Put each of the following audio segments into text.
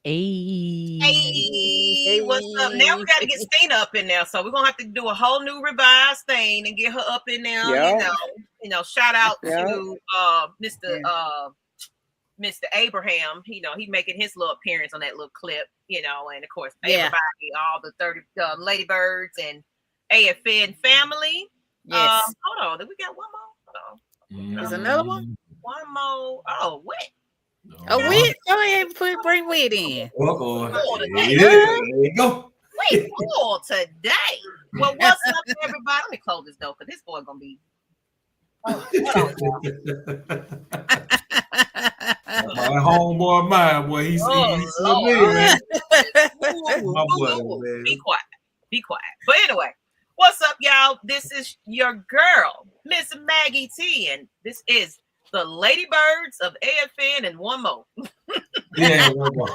Hey, what's up? Now we got to get Stina up in there, so we're gonna have to do a whole new revised thing and get her up in there. Yep. Shout out Yep. to Mr. Abraham. He making his little appearance on that little clip. And of course everybody, all the 30 LadyBirds and AFN family. Yes. Hold on, we got one more. Hold on. There's another one. One more. Oh, what? Oh, Wit. Go ahead and bring Wit in. There you go. Wait, cool today. Well, what's up, everybody? Let me close this door because this boy gonna be. My homeboy of mine, boy, he's so big, man. My boy, man. Be quiet. But anyway, what's up, y'all? This is your girl, Ms Maggie T, and this is the LadyBirds of AFN and one more. Yeah, one more.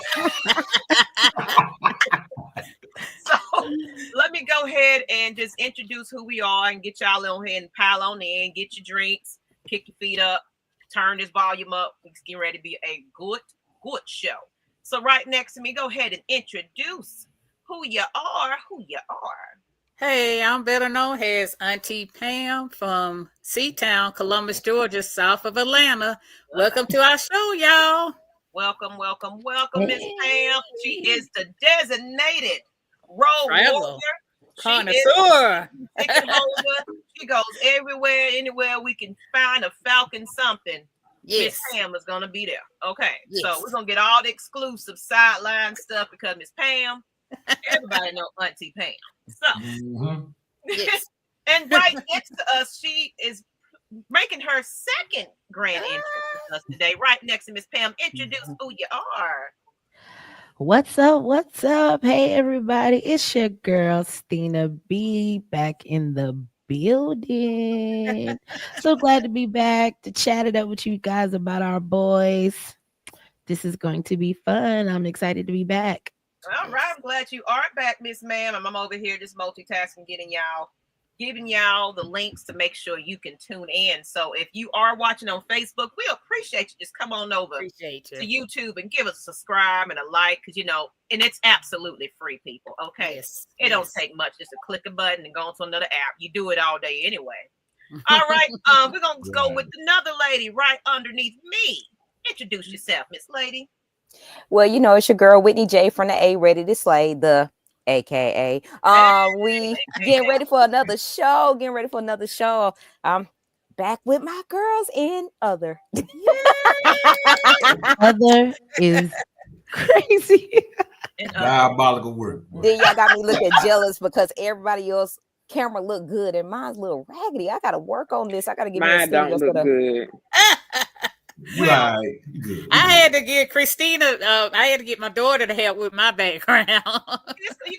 So let me go ahead and just introduce who we are and get y'all on here and pile on in, get your drinks, kick your feet up, turn this volume up. It's getting ready to be a good show. So right next to me, go ahead and introduce who you are. Hey, I'm better known as Auntie Pam from Seatown, Columbus, Georgia, south of Atlanta. Welcome to our show, y'all. Welcome, Miss Pam. She is the designated road warrior. Connoisseur. She goes everywhere, anywhere we can find a Falcon something. Yes. Miss Pam is gonna be there. Okay, yes. So we're gonna get all the exclusive sideline stuff because Miss Pam, everybody know Auntie Pam. So, yes. And right next to us, she is making her second grand entrance with us today. Right next to Miss Pam, introduce who you are. What's up? Hey, everybody. It's your girl, Stina B, back in the building. So glad to be back to chat it up with you guys about our boys. This is going to be fun. I'm excited to be back. All right. I'm glad you are back, Miss Ma'am. I'm over here just multitasking, giving y'all the links to make sure you can tune in. So if you are watching on Facebook, we appreciate you. Just come on over to YouTube and give us a subscribe and a like, because and it's absolutely free, people. Okay. Yes. It don't take much just to click a button and go onto another app. You do it all day anyway. All right. We're gonna go with another lady right underneath me. Introduce yourself, Miss Lady. Well, it's your girl Whitney J from the A Ready to Slay, the AKA. We getting ready for another show. I'm back with my girls in Other. Other is crazy. Diabolical work. Then y'all got me looking jealous because everybody else camera look good and mine's a little raggedy. I gotta work on this. I gotta get mine don't look good. Right. I had to get Christina. I had to get my daughter to help with my background. You're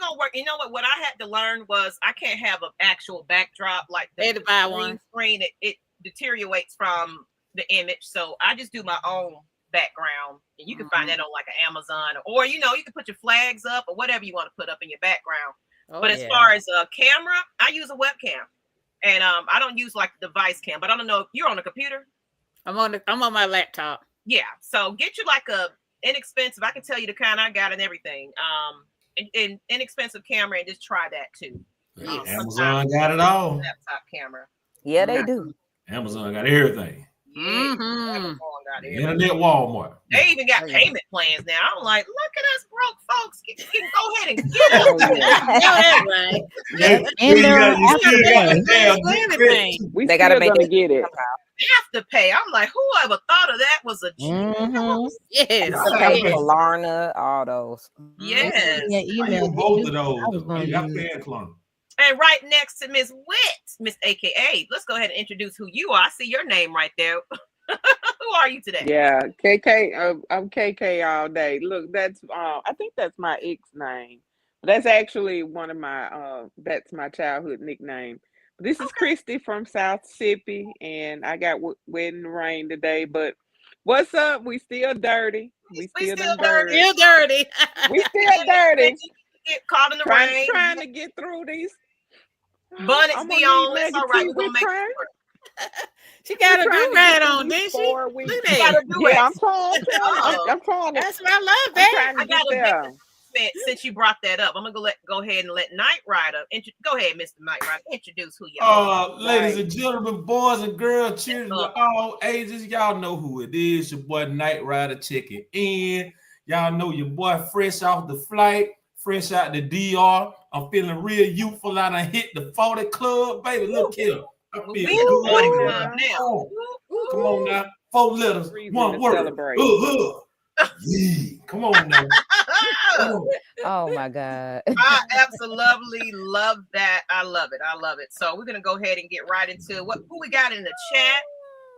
gonna work. You know what? What I had to learn was I can't have an actual backdrop like the green screen. It deteriorates from the image, so I just do my own background, and you can find that on like an Amazon, or you can put your flags up or whatever you want to put up in your background. But as far as a camera, I use a webcam, and I don't use like the device cam. But I don't know if you're on a computer. I'm on my laptop. Yeah, so get you like a inexpensive. I can tell you the kind I got and everything. An inexpensive camera, and just try that too. Amazon got it all. Laptop camera. Yeah, they do. Amazon got everything. Yeah, Internet Walmart. They even got payment plans now. I'm like, look at us broke folks. Go ahead and get it. They gotta make it. Get it. Have to pay. I'm like, whoever thought of that was a genius. Yes. Okay, Klarna, all those. Yes. Both of those. I pay Klarna. And right next to Miss Wit, Miss AKA, let's go ahead and introduce who you are. I see your name right there. Who are you today? Yeah, KK. I'm KK all day. Look, that's I think that's my ex name. That's actually one of my that's my childhood nickname. This is Christy from South Mississippi, and I got wet in the rain today. But what's up? We still dirty. We still dirty. Still dirty. We still dirty. Get caught in the rain. Trying to get through these. Bunnets be on. It's all right. We're gonna make it work. She got a do rag on, didn't she? Look You got at to do it. yeah, I'm trying. I'm trying to. That's what I love, I'm babe. trying to I get got a there. since you brought that up, I'm gonna go ahead and let Nyght Ryder. Go ahead, Mr. Nyght Ryder. Introduce who you are. Ladies and gentlemen, boys and girls, children of all ages, y'all know who it is. Your boy Nyght Ryder checking in. Y'all know your boy fresh off the flight, fresh out the DR. I'm feeling real youthful. I done hit the 40 club, baby. Look here. I feel good. Now. Come on now. 4 letters, 1 word. Yeah. Come on now. Oh my God. I absolutely love that. I love it. So we're gonna go ahead and get right into who we got in the chat.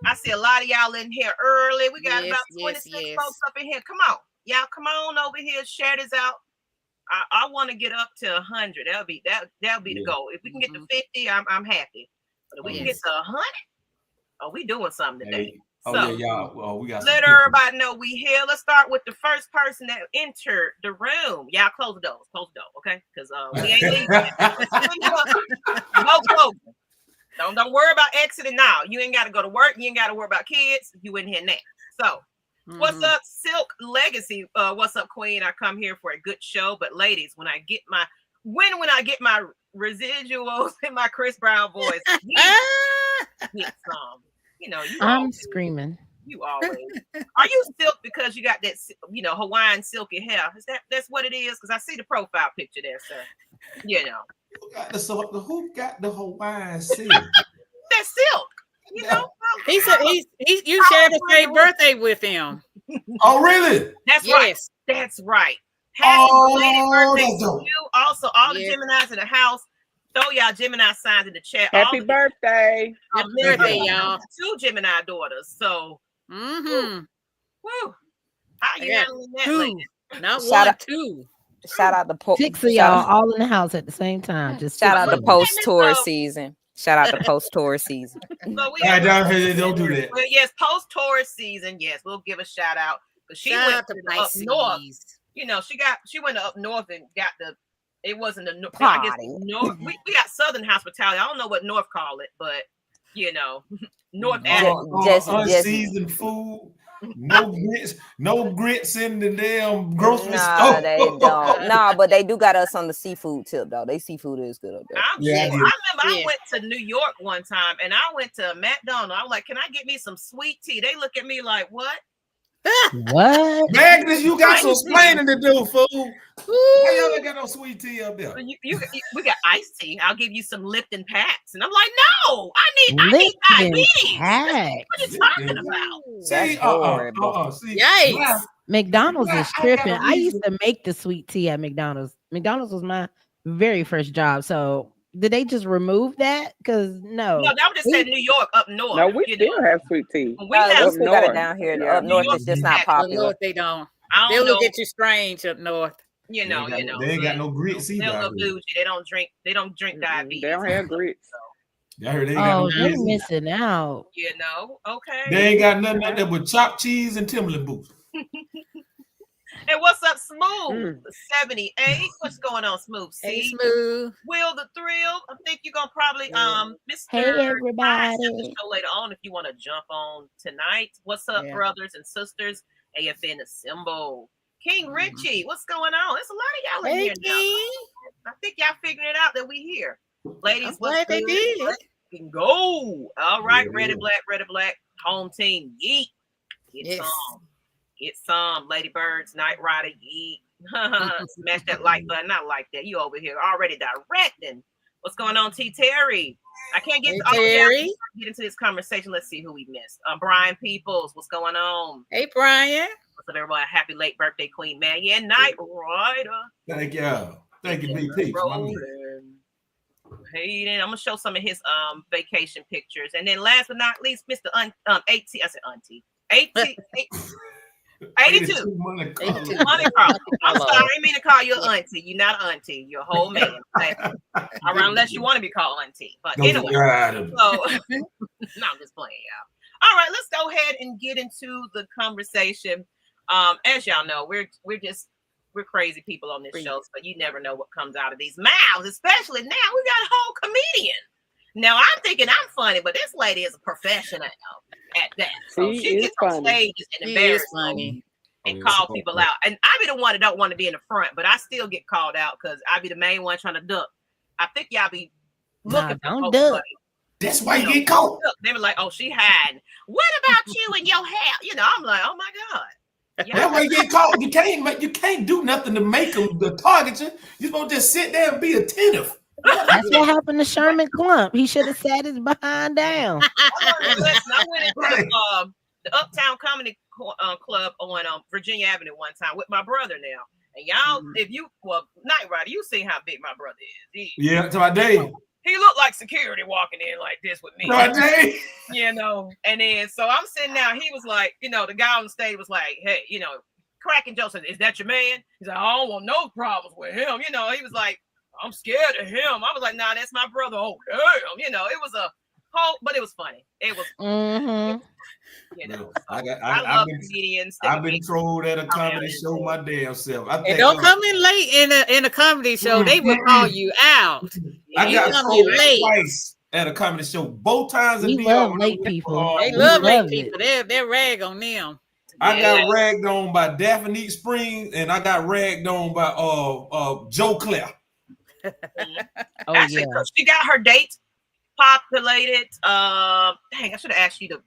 I see a lot of y'all in here early. We got about 26 folks up in here. Come on, y'all, come on over here. Share this out. I want to get up to 100. That'll be the goal. If we can get to 50, I'm happy. But if we can get to 100, we doing something today. Hey. So, y'all. Well, we got let everybody know we here. Let's start with the first person that entered the room. Y'all close the doors. Close the door, okay? Because we ain't leaving. No closing. Don't worry about exiting now. You ain't got to go to work. You ain't got to worry about kids. You in here now. So, what's up, Silk Legacy? What's up, Queen? I come here for a good show. But ladies, when I get my residuals in my Chris Brown voice, get some. I'm screaming. You always are you silk because you got that Hawaiian silky hair? That's what it is? Because I see the profile picture there, sir. Who got the Hawaiian silk? That's silk. You shared the same birthday with him. Oh, really? That's right. That's right. Happy belated birthday to you. Also, all the Geminis in the house. Throw y'all Gemini signs in the chat. Happy birthday. Happy birthday, y'all. 2 Gemini daughters. So, woo. How you handling that, 2. lady? Not 1, 2. Shout out to 6 of y'all all in the house at the same time. Just shout out to post-tour season. Shout out to post-tour season. So we down here, don't do that. Well, yes, post-tour season. Yes, we'll give a shout out. But she went up north. She went up north and got the. It wasn't the north. I guess north. We got Southern hospitality. I don't know what North call it, but North unseasoned food. No grits in the damn grocery store. They don't. But they do got us on the seafood tip though. They seafood is good up there. I remember I went to New York one time and I went to McDonald's. I was like, "Can I get me some sweet tea?" They look at me like, "What? What? Magnus, you got some explaining to do, fool. Why y'all ain't got no sweet tea up there? We got iced tea. I'll give you some Lipton packs." And I'm like, "No, I need diabetes. What are you talking about?" See, yikes. McDonald's is tripping. I used to make the sweet tea at McDonald's. McDonald's was my very first job. So did they just remove that? Because no, that was just said New York up north. No, we still have sweet tea. We still got it down here. Up north is just not popular. North, they don't. They look at you strange up north. They ain't got no grits either. They're bougie. They don't drink diabetes. They don't have grits. Y'all heard they ain't got no they're grits. missing out. Okay. They ain't got nothing out there but chopped cheese and Timberland boots. And what's up, Smooth? 78. What's going on, Smooth? Hey, Smooth. Will the Thrill. I think you're gonna probably Mr. Hey everybody. Show later on if you want to jump on tonight. What's up, brothers and sisters? AFN Assemble. King Richie, what's going on? There's a lot of y'all in here now. I think y'all figuring it out that we here. Ladies, I'm glad they did. Can go. All right, red and black, home team, yeet. Get some, LadyBirds, Nyght Ryder, yeet. Smash that like button, not like that. You over here already directing. What's going on, T. Terry? I can't get into this conversation. Let's see who we missed. Brian Peoples, what's going on? Hey, Brian. What's up, everybody? Happy late birthday, Queen Maggie and Nyght Ryder. Thank you. Thank you, BP. Hayden, I'm gonna show some of his vacation pictures, and then last but not least, Mr. AT. I said Auntie. 82. Money Carlo. I'm sorry, I didn't mean to call you an auntie. You're not an auntie. You're a whole man. Unless you want to be called auntie. But anyway, so no, I'm just playing, y'all. All right, let's go ahead and get into the conversation. As y'all know, we're crazy people on this show, so you never know what comes out of these mouths, especially now. We got a whole comedian. Now I'm thinking I'm funny, but this lady is a professional at that. So she gets on stages and embarrassed funny and call people out. And I be the one that don't want to be in the front, but I still get called out because I be the main one trying to duck. I think y'all be looking for don't duck. That's why you get caught. They were like, "Oh, she hiding. What about you and your hair?" You know, I'm like, "Oh my god." That's why you get caught. You can't do nothing to make them the target you. You're supposed to just sit there and be attentive. That's what happened to Sherman Clump. He should have sat his behind down. I went into the Uptown Comedy Club on Virginia Avenue one time with my brother now. And y'all, if you, Nyght Ryder, you see how big my brother is. Yeah, to my day. He looked like security walking in like this with me. My day. You know, and then so I'm sitting down. He was like, you know, the guy on the stage was like, hey, you know, cracking jokes. Is that your man? He's like, I don't want no problems with him. You know, he was like, I'm scared of him. I was like, nah, that's my brother. Oh, damn. You know, it was a whole, but it was funny. It was, you know, I love comedians. I've been trolled at a comedy show my damn self. And don't come in late in a comedy show. They will call you out. I got trolled twice at a comedy show. Both times in We love late people. They love late people. They're rag on them. I got ragged on by Daphne Springs, and I got ragged on by Joe Claire. Actually, she got her dates populated. Dang, I should have asked you to.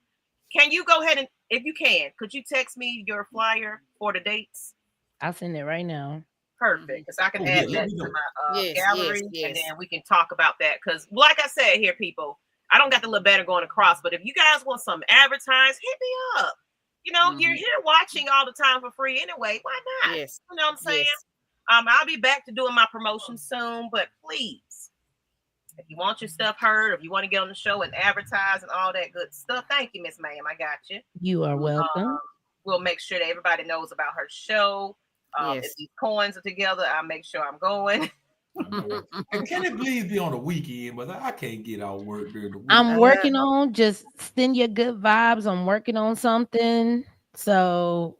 Can you go ahead and, if you can, could you text me your flyer for the dates? I'll send it right now. Perfect, because I can add that to my gallery, and then we can talk about that. Because, like I said here, people, I don't got the little banner going across, but if you guys want some advertise, hit me up. You know, you're here watching all the time for free anyway. Why not? Yes. You know what I'm saying? I'll be back to doing my promotion soon, but please, if you want your stuff heard, if you want to get on the show and advertise and all that good stuff, thank you, Ms. Ma'am. I got you. You are welcome. We'll make sure that everybody knows about her show. If these coins are together, I'll make sure I'm going. And can it please be on the weekend? But I can't get out work during the week. I'm working on, just send your good vibes. I'm working on something. So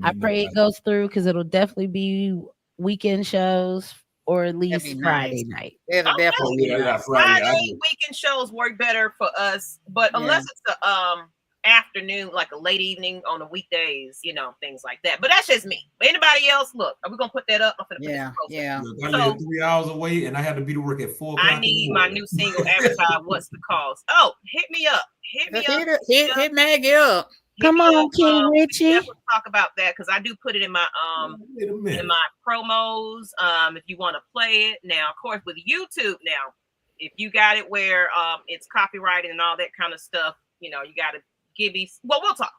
I pray it goes through, because it'll definitely be weekend shows, or at least Friday night. It'll definitely Friday weekend shows work better for us, but unless it's a afternoon, like a late evening on the weekdays, you know, things like that. But that's just me. Anybody else? Look, are we gonna put that up? I'm gonna put I live 3 hours away, and I have to be to work at 4 o'clock. I need my new single advertised. What's the cost? Oh, hit me up. Hit Maggie up. Come on, King Richie. We'll talk about that, because I do put it in my promos. If you want to play it now, of course, with YouTube now, if you got it where it's copyrighted and all that kind of stuff, you know, you got to give me. Well, we'll talk.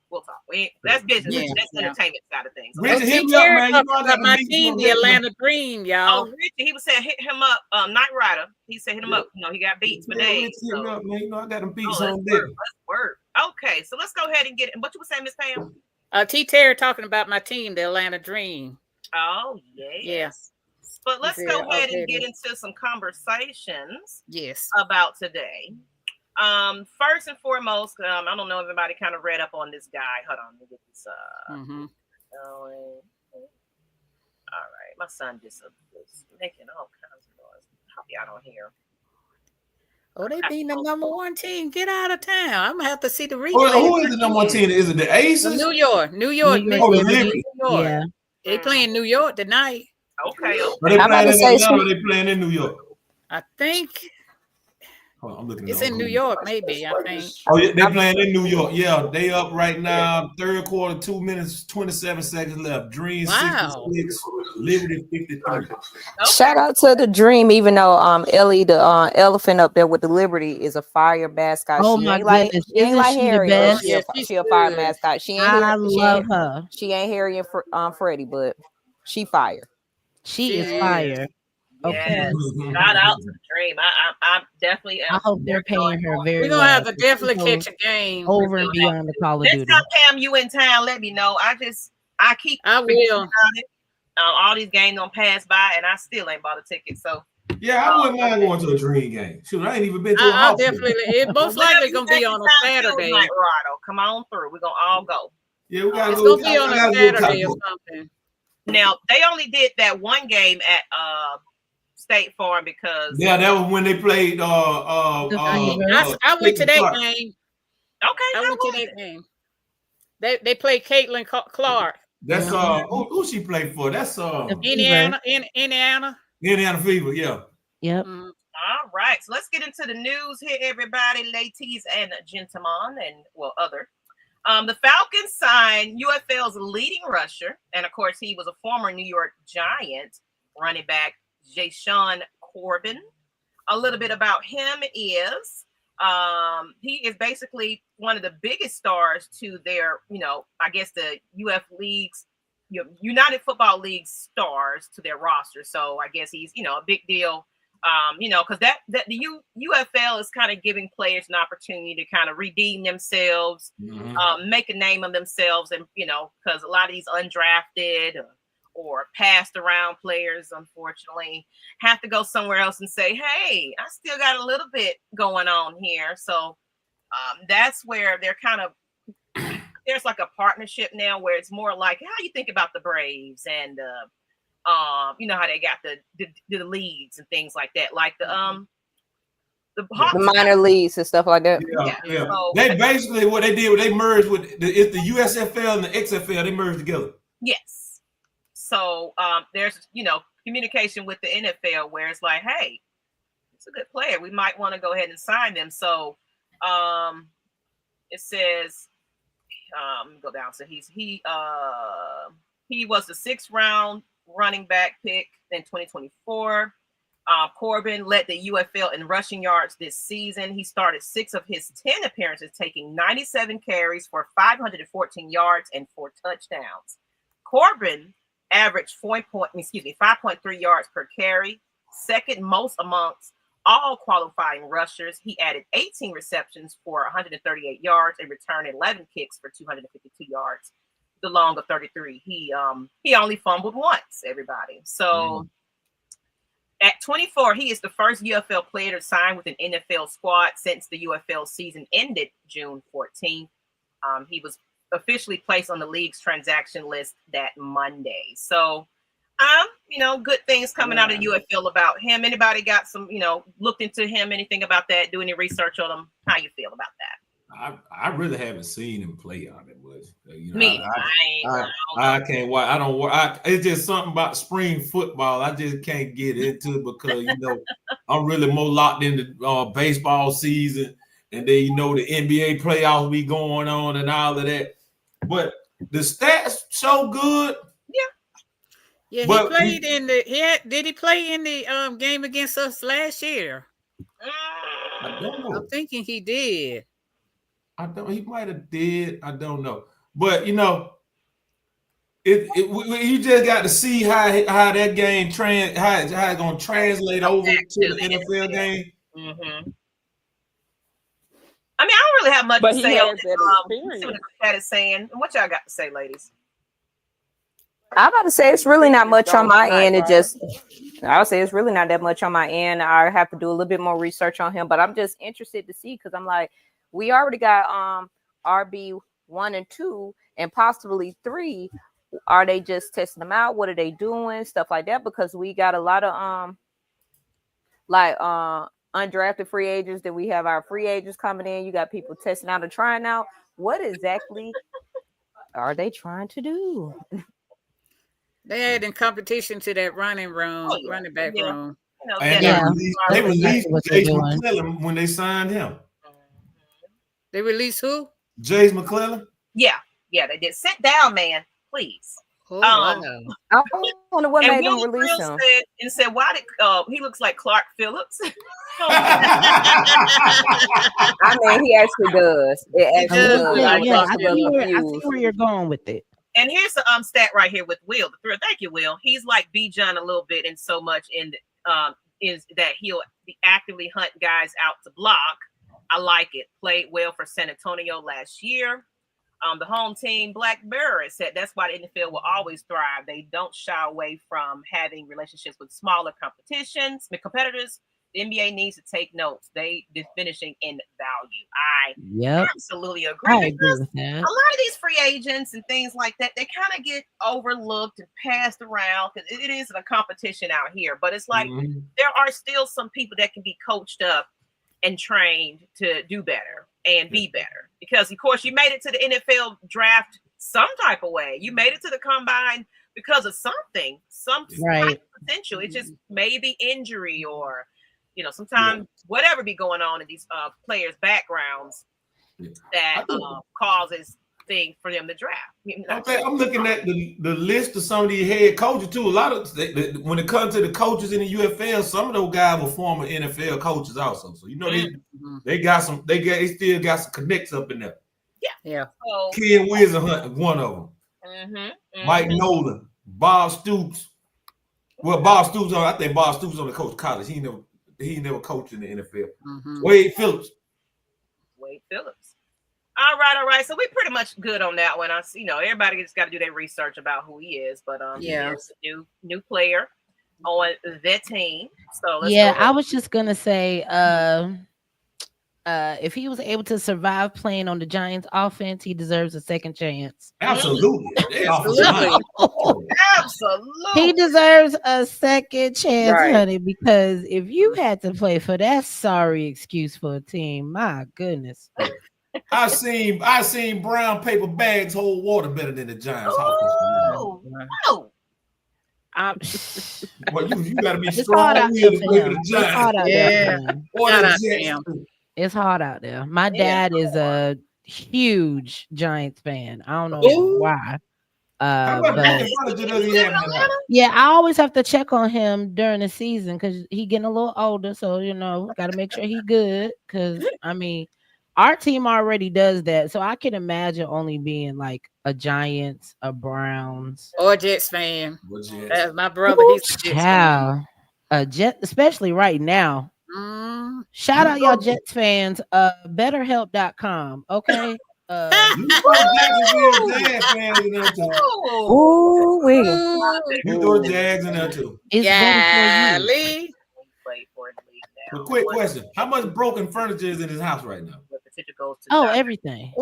That's business. That's entertainment side of things. Richie, hit me up, man. You know I got my team, the Atlanta Dream, y'all. Oh, Richie, he was saying hit him up. Nyght Ryder, he said hit him up. You know, he got beats for days. Hit me up, man. You know I got them beats on there. Let's work. Okay, so let's go ahead and get it. What you were saying, Miss Pam? T. Terry talking about my team, the Atlanta Dream. Oh, yes. But let's go ahead and get into some conversations. Yes. About today. First and foremost, I don't know if everybody kind of read up on this guy. Hold on, let me get this going. All right, my son just was making all kinds of noise. Hope y'all don't hear. Oh, they being the number one team. Get out of town. I'm gonna have to see the replay. Who is the number one team? Is it the Aces? New York. Oh, the Liberty. Yeah. They playing New York tonight. Okay. Are they playing in Atlanta, or they playing in New York? I think I'm looking. It's in New York, maybe. I think. Oh, yeah, they playing in New York. Yeah, they up right now. Third quarter, 2 minutes, 27 seconds left. Dream 66, Liberty 53. Okay. Shout out to the Dream, even though Ellie, the elephant up there with the Liberty, is a fire mascot. Oh my goodness, she ain't like Harry. She a fire good. mascot. She ain't. I love her. She ain't Harry and Freddie, but she fire. She is fire. Okay. Yes. Shout out to the Dream. I'm definitely. I hope they're paying her very. We're gonna have to definitely catch a game over and beyond the Call of Duty. Next time, Pam, you in town, let me know. I will. All these games don't pass by, and I still ain't bought a ticket. So yeah, I wouldn't mind going to a Dream game. Shoot, I ain't even been to a house. Definitely. It most likely gonna be on a Saturday. Come on through. We're gonna all go. Yeah, we gotta it's go. It's gonna be on a Saturday or something. Now they only did that one game at State Farm because Yeah, that was when they played. I went to that game. Okay, I went to that game. They played Caitlin Clark. That's who she played for? That's Indiana. Indiana Fever, yeah. Yep. All right, so let's get into the news here, everybody, ladies and gentlemen, and other. The Falcons signed UFL's leading rusher, and of course, he was a former New York Giant running back, Jashaun Corbin. A little bit about him is he is basically one of the biggest stars to their, I guess the UF League's, United Football League stars to their roster. So I guess he's, a big deal. Because that the UFL is kind of giving players an opportunity to kind of redeem themselves, make a name of themselves, and because a lot of these undrafted or passed around players, unfortunately, have to go somewhere else and say, "Hey, I still got a little bit going on here." So that's where they're kind of there's like a partnership now where it's more like how you think about the Braves and. You know how they got the leagues and things like that, like the minor leagues and stuff like that. Yeah. So, they basically what they did, they merged with it's the USFL and the XFL. They merged together. Yes. So there's communication with the NFL where it's like, hey, it's a good player. We might want to go ahead and sign them. So it says, go down. So he was the 6th round running back pick in 2024. Corbin led the UFL in rushing yards this season. He started 6 of his 10 appearances, taking 97 carries for 514 yards and 4 touchdowns. Corbin averaged 5.3 yards per carry, second most amongst all qualifying rushers. He added 18 receptions for 138 yards and returned 11 kicks for 252 yards. The long of 33. He only fumbled once, everybody. So at 24, he is the first UFL player to sign with an NFL squad since the UFL season ended June 14th. He was officially placed on the league's transaction list that Monday. So good things coming out of UFL about him. Anybody got some, looked into him, anything about that, do any research on him? How you feel about that? I really haven't seen him play on it much. I can't watch. I don't watch. It's just something about spring football. I just can't get into it because I'm really more locked into baseball season, and then the NBA playoffs be going on and all of that. But the stats so good. Yeah, he played did he play in the game against us last year? I don't know. I'm thinking he did. He might have did. I don't know. But you just got to see how that game how it's gonna translate over to the NFL game. Mm-hmm. I mean, I don't really have much to say on experience. See what the chat is saying. What y'all got to say, ladies? I'm about to say it's really not much on my end. I would say it's really not that much on my end. I have to do a little bit more research on him, but I'm just interested to see because I'm like, we already got RB 1 and 2 and possibly 3. Are they just testing them out? What are they doing? Stuff like that, because we got a lot of undrafted free agents. Then we have our free agents coming in. You got people testing out and trying out. What exactly are they trying to do? They adding competition to that running back room. They released Jace McClellan when they signed him. They released who? Jace McClellan. Yeah, they did. Sit down, man, please. Oh, wow. I wonder what made them release him. Said, why did he looks like Clark Phillips? I mean, he actually does. It actually does. I see where you're going with it. And here's the stat right here with Will. Thank you, Will. He's like Bijan a little bit in so much is that he'll actively hunt guys out to block. I like it. Played well for San Antonio last year. The home team, Black Bear, said that's why the NFL will always thrive. They don't shy away from having relationships with smaller competitors. NBA needs to take notes. They're diminishing in value. Yep. Absolutely agree. I agree with that. A lot of these free agents and things like that, they kind of get overlooked and passed around because it is a competition out here. But it's like there are still some people that can be coached up and trained to do better and be better. Because, of course, you made it to the NFL draft some type of way. You made it to the combine because of something, some type of potential. It's just maybe injury or, sometimes whatever be going on in these players' backgrounds that causes things for them to draft. I'm looking at the list of some of these head coaches too. A lot of when it comes to the coaches in the UFL, some of those guys were former NFL coaches also. So they got some. They still got some connects up in there. Yeah. So, Ken Wisenhunt, one of them. Mike Nolan, Bob Stoops. Well, Bob Stoops. I think Bob Stoops on the coach of college. He never coached in the NFL. Wade Phillips. All right. So we're pretty much good on that one. Everybody just got to do their research about who he is. But he is a new player on that team. So I was just gonna say, if he was able to survive playing on the Giants offense, he deserves a second chance. Absolutely. He deserves a second chance, honey, because if you had to play for that sorry excuse for a team, my goodness. I seen brown paper bags hold water better than the Giants offense. Well, you gotta be strong to the Giants. It's hard out there. My dad is a huge Giants fan. I don't know why. I always have to check on him during the season because he getting a little older. So got to make sure he good. Because our team already does that. So I can imagine only being like a Giants, a Browns, or a Jets fan. My brother, he's a Jets fan. A Jet, especially right now. Shout out y'all Jets fans. Betterhelp.com. Okay. You throw Jags in there too. It's better for you. A quick question: how much broken furniture is in his house right now? Everything.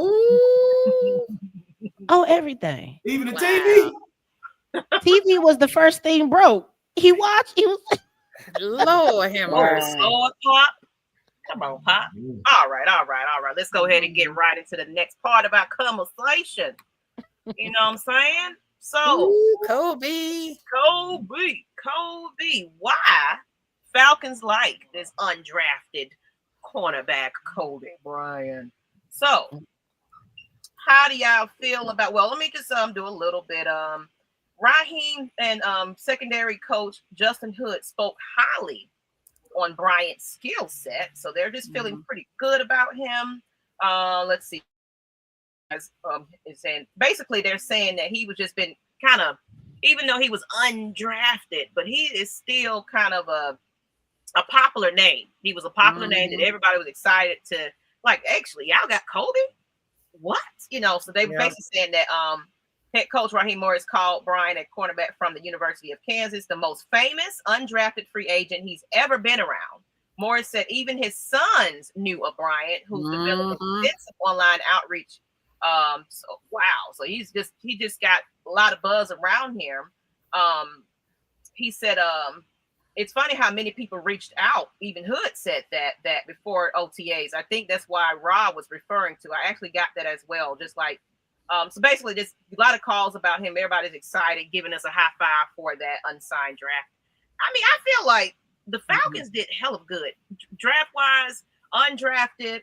Everything. Even the TV. TV was the first thing broke. He was. Lord him. Pop. Come on, Pop. All right. Let's go ahead and get right into the next part of our conversation. You know what I'm saying? So, Cobee. Why Falcons like this undrafted cornerback Cobee Bryant? So, how do y'all feel about? Well, let me just do a little bit. Raheem and secondary coach Justin Hood spoke highly on Bryant's skill set, so they're just feeling pretty good about him. Let's see. Basically, they're saying that he was just been kind of, even though he was undrafted, but he is still kind of a popular name. He was a popular name that everybody was excited to like. Actually, y'all got Cobee? What? So they were basically saying that head coach Raheem Morris called Bryant a cornerback from the University of Kansas, the most famous undrafted free agent he's ever been around. Morris said even his sons knew of Bryant, who's developed extensive online outreach. So he just got a lot of buzz around him. He said it's funny how many people reached out. Even Hood said that before OTAs. I think that's why Rob was referring to. I actually got that as well. Just like so basically just a lot of calls about him. Everybody's excited, giving us a high five for that unsigned draft. I feel like the Falcons did hell of good draft wise, undrafted.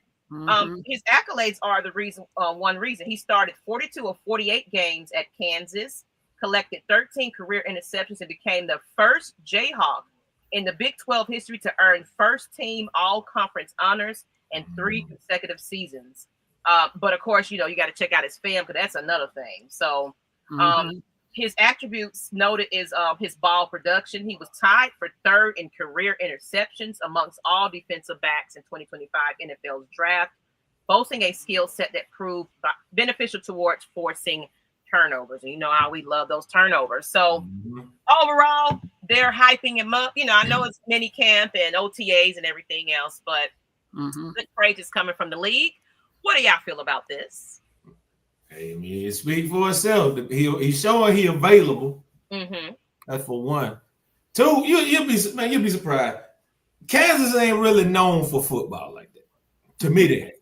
His accolades are the reason. One reason he started 42 of 48 games at Kansas, collected 13 career interceptions, and became the first Jayhawk in the Big 12 history to earn first team all conference honors in 3 consecutive seasons. But of course, you got to check out his film because that's another thing. So his attributes noted is his ball production. He was tied for 3rd in career interceptions amongst all defensive backs in 2025 NFL's draft, boasting a skill set that proved beneficial towards forcing turnovers. And you know how we love those turnovers. So overall, they're hyping him up. You know, I know it's mini camp and OTAs and everything else, but good praise is coming from the league. What do y'all feel about this? Hey, man, speak for itself. He's showing he available. That's for one. Two, you'll be surprised. Kansas ain't really known for football like that. To me, they ain't.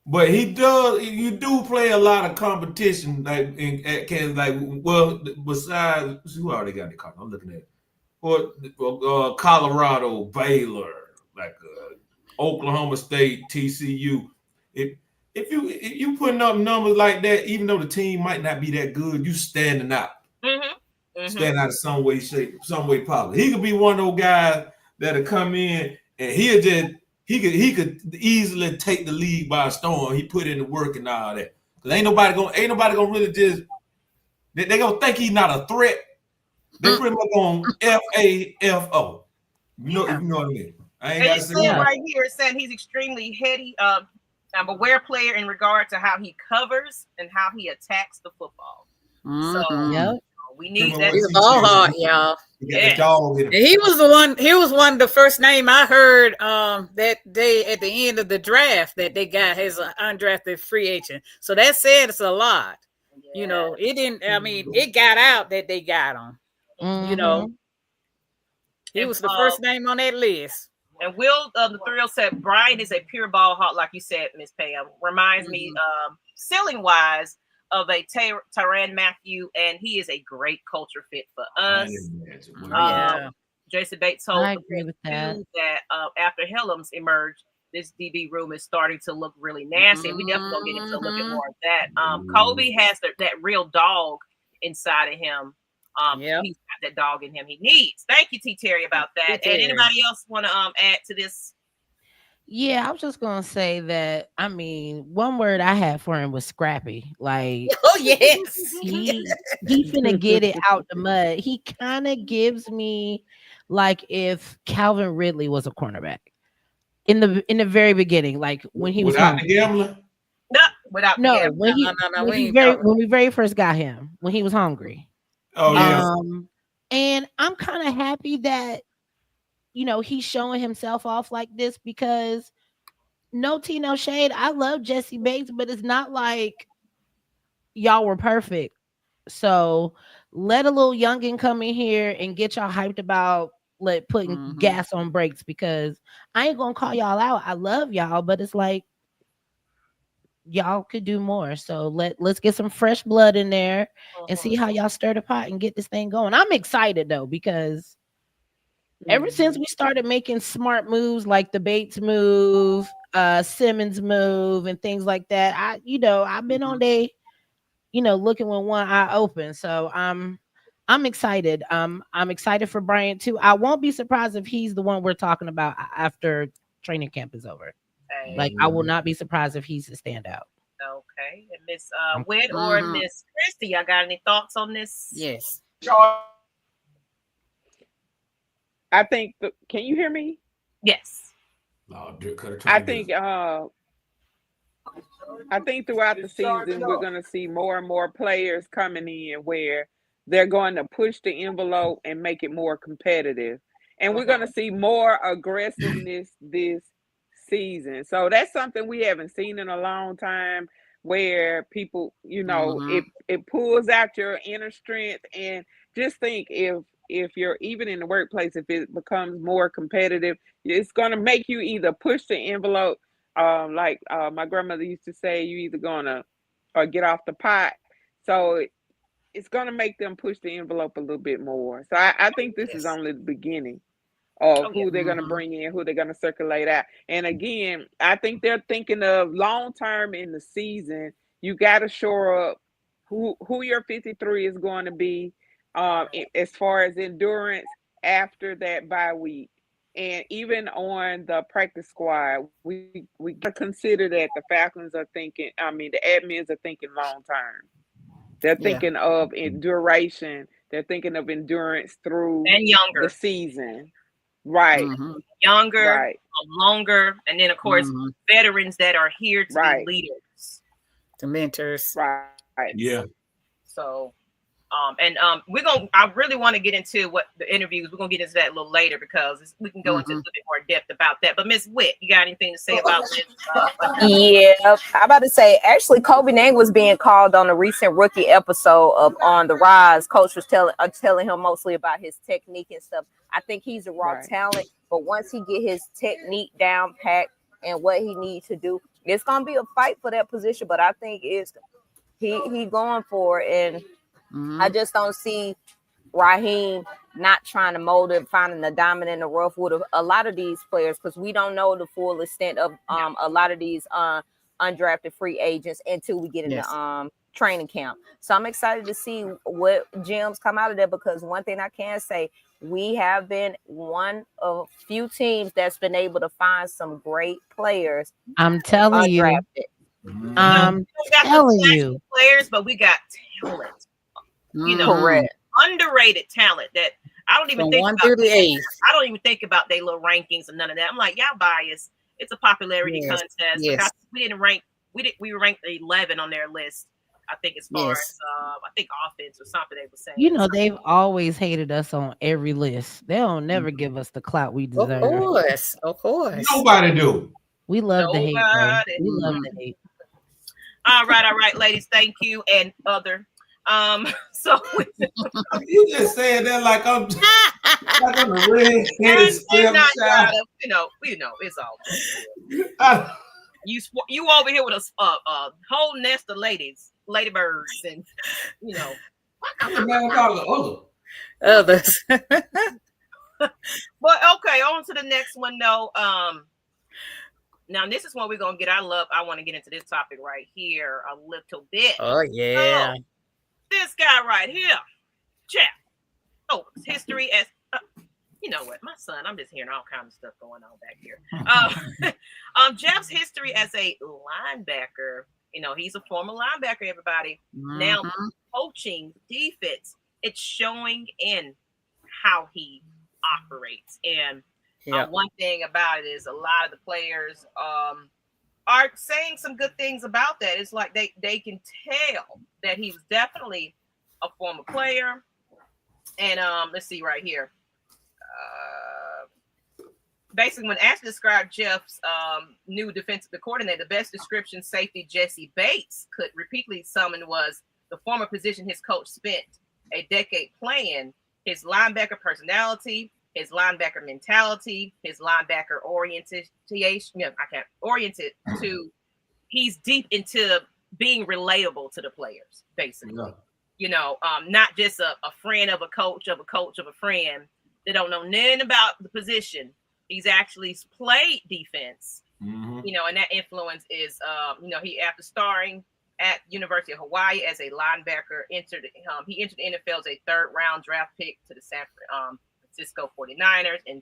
But he does. You do play a lot of competition, like at Kansas. Like, well, besides who already got the car? I'm looking at Colorado, Baylor, like Oklahoma State, TCU. If you putting up numbers like that, even though the team might not be that good, you standing out. Standing out in some way, shape, some way possible. He could be one of those guys that'll come in and he could easily take the league by storm. He put in the work and all that. Cause ain't nobody gonna really just they gonna think he's not a threat. They pretty much gonna FAFO. You know what I mean? I ain't gotta say right here it's saying he's extremely heady. I'm aware player in regard to how he covers and how he attacks the football. So we need that. He's a ball hard, y'all. Yeah. He was one of the first name I heard that day at the end of the draft that they got as an undrafted free agent. So that said it's a lot. Yeah. You know, it didn't, I mean, it got out that they got him. You know, he was the first name on that list. And Will the Thrill said Brian is a pure ball hawk, like you said, Miss Pam. Reminds me ceiling wise of a Tyrann Mathieu, and he is a great culture fit for us. Jason Bates told I agree with that after Helms emerged, this DB room is starting to look really nasty. We definitely gonna get into a little bit more of that. Cobee has that real dog inside of him. He's got that dog in him he needs. Thank you, T. Terry, about that. And anybody else want to add to this? Yeah, I was just gonna say that. I mean, one word I had for him was scrappy. Like, oh yes, he finna get it out the mud. He kind of gives me like if Calvin Ridley was a cornerback in the very beginning, like when he was without the gambler. When we very first got him, when he was hungry. Oh yeah. And I'm kind of happy that he's showing himself off like this, because no tea, no shade. I love Jesse Bates, but it's not like y'all were perfect. So let a little youngin come in here and get y'all hyped about putting gas on brakes, because I ain't gonna call y'all out. I love y'all, but it's like y'all could do more. So let's get some fresh blood in there and see how y'all stir the pot and get this thing going. I'm excited though, because ever since we started making smart moves like the Bates move, Simmons move, and things like that, I've been on day, looking with one eye open. So I'm excited. I'm excited for Bryant too. I won't be surprised if he's the one we're talking about after training camp is over. Like, I will not be surprised if he's a standout. Okay. And Miss Witt or Miss Christy, y'all got any thoughts on this? Yes. I think. Can you hear me? Yes. I think throughout the season we're going to see more and more players coming in where they're going to push the envelope and make it more competitive, and we're going to see more aggressiveness this season. So that's something we haven't seen in a long time, where people, it pulls out your inner strength. And just think, if you're even in the workplace, if it becomes more competitive, it's going to make you either push the envelope, like my grandmother used to say, you either gonna or get off the pot. So it's going to make them push the envelope a little bit more. So I think this is only the beginning of who they're going to bring in, who they're going to circulate out. And again, I think they're thinking of long term in the season. You got to shore up who your 53 is going to be, as far as endurance after that bye week. And even on the practice squad, we got to consider that the Falcons are thinking, the admins are thinking long term. They're thinking of duration. They're thinking of endurance through and younger the season. Right. Younger, longer, and then of course veterans that are here to be leaders, the mentors. Right. Yeah. So I really want to get into what the interviews. We're gonna get into that a little later because we can go into a little bit more depth about that. But Ms. Witt, you got anything to say about this? Yeah, I'm about to say, actually, Kobe name was being called on a recent rookie episode of On the Rise. Coach was telling him mostly about his technique and stuff. I think he's a raw talent, but once he get his technique down packed and what he needs to do, it's gonna be a fight for that position. But I think he going for it, and I just don't see Raheem not trying to mold it, finding the diamond in the rough with a lot of these players, because we don't know the full extent of a lot of these undrafted free agents until we get into training camp. So I'm excited to see what gems come out of there, because one thing I can say, we have been one of few teams that's been able to find some great players. I'm telling you. I'm telling you. Players, but we got talent. You know, correct. Underrated talent that I don't even think about. I don't even think about their little rankings and none of that. I'm like, y'all biased. It's a popularity contest. Yes. We didn't rank. We ranked 11 on their list. I think as far as I think offense or something they were saying. You know, they've always hated us on every list. They don't never give us the clout we deserve. Of course. Nobody do. We love the hate, bro. We love the hate. All right, ladies. Thank you and other. So you just saying that like I'm a red-headed stepchild. You know, it's all. You over here with a whole nest of LadyBirds, and you know. Others. But okay, on to the next one. No, now this is what we're gonna get. I want to get into this topic right here a little bit. Oh yeah. So, this guy right here, Jeff. Oh, his history as you know what, my son. I'm just hearing all kinds of stuff going on back here. Jeff's history as a linebacker. You know, he's a former linebacker. Everybody now coaching defense. It's showing in how he operates. And one thing about it is a lot of the players are saying some good things about that. It's like they can tell that he was definitely a former player. And let's see right here. Basically, when Ashley described Jeff's new defensive coordinator, the best description safety Jesse Bates could repeatedly summon was the former position his coach spent a decade playing, his linebacker personality, his linebacker mentality, his linebacker orientation. He's deep into being relatable to the players, basically. Yeah. You know, not just a friend of a coach of a friend. They don't know nothing about the position. He's actually played defense, you know, and that influence is, you know, he after starring at University of Hawaii as a linebacker, he entered the NFL as a third-round draft pick to the San Francisco 49ers in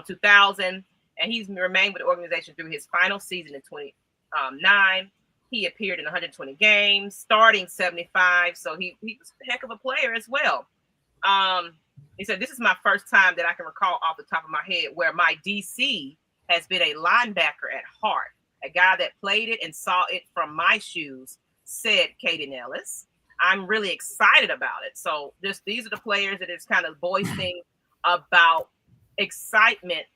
2000, and he's remained with the organization through his final season in 2009. He appeared in 120 games, starting 75, so he was a heck of a player as well. He said, "This is my first time that I can recall off the top of my head where my DC has been a linebacker at heart, a guy that played it and saw it from my shoes," said Kaden Ellis. "I'm really excited about it." So these are the players that is kind of voicing about excitement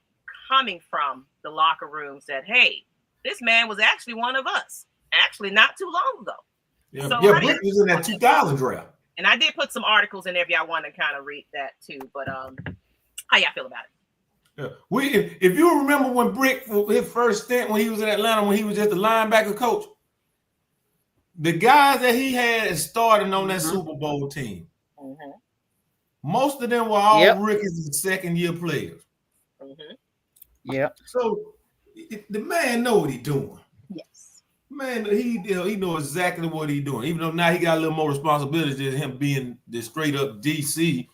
coming from the locker rooms that, hey, this man was actually one of us, actually not too long ago. Yeah, so Brick was in that 2000 draft. And I did put some articles in there if y'all want to kind of read that too. But how y'all feel about it? Yeah. If you remember when Brick, his first stint when he was in Atlanta, when he was just a linebacker coach, the guys that he had starting on that Super Bowl team, most of them were all rookies and second-year players. So the man know what he's doing. Yes. Man, he knows exactly what he's doing. Even though now he got a little more responsibility than him being the straight-up DC.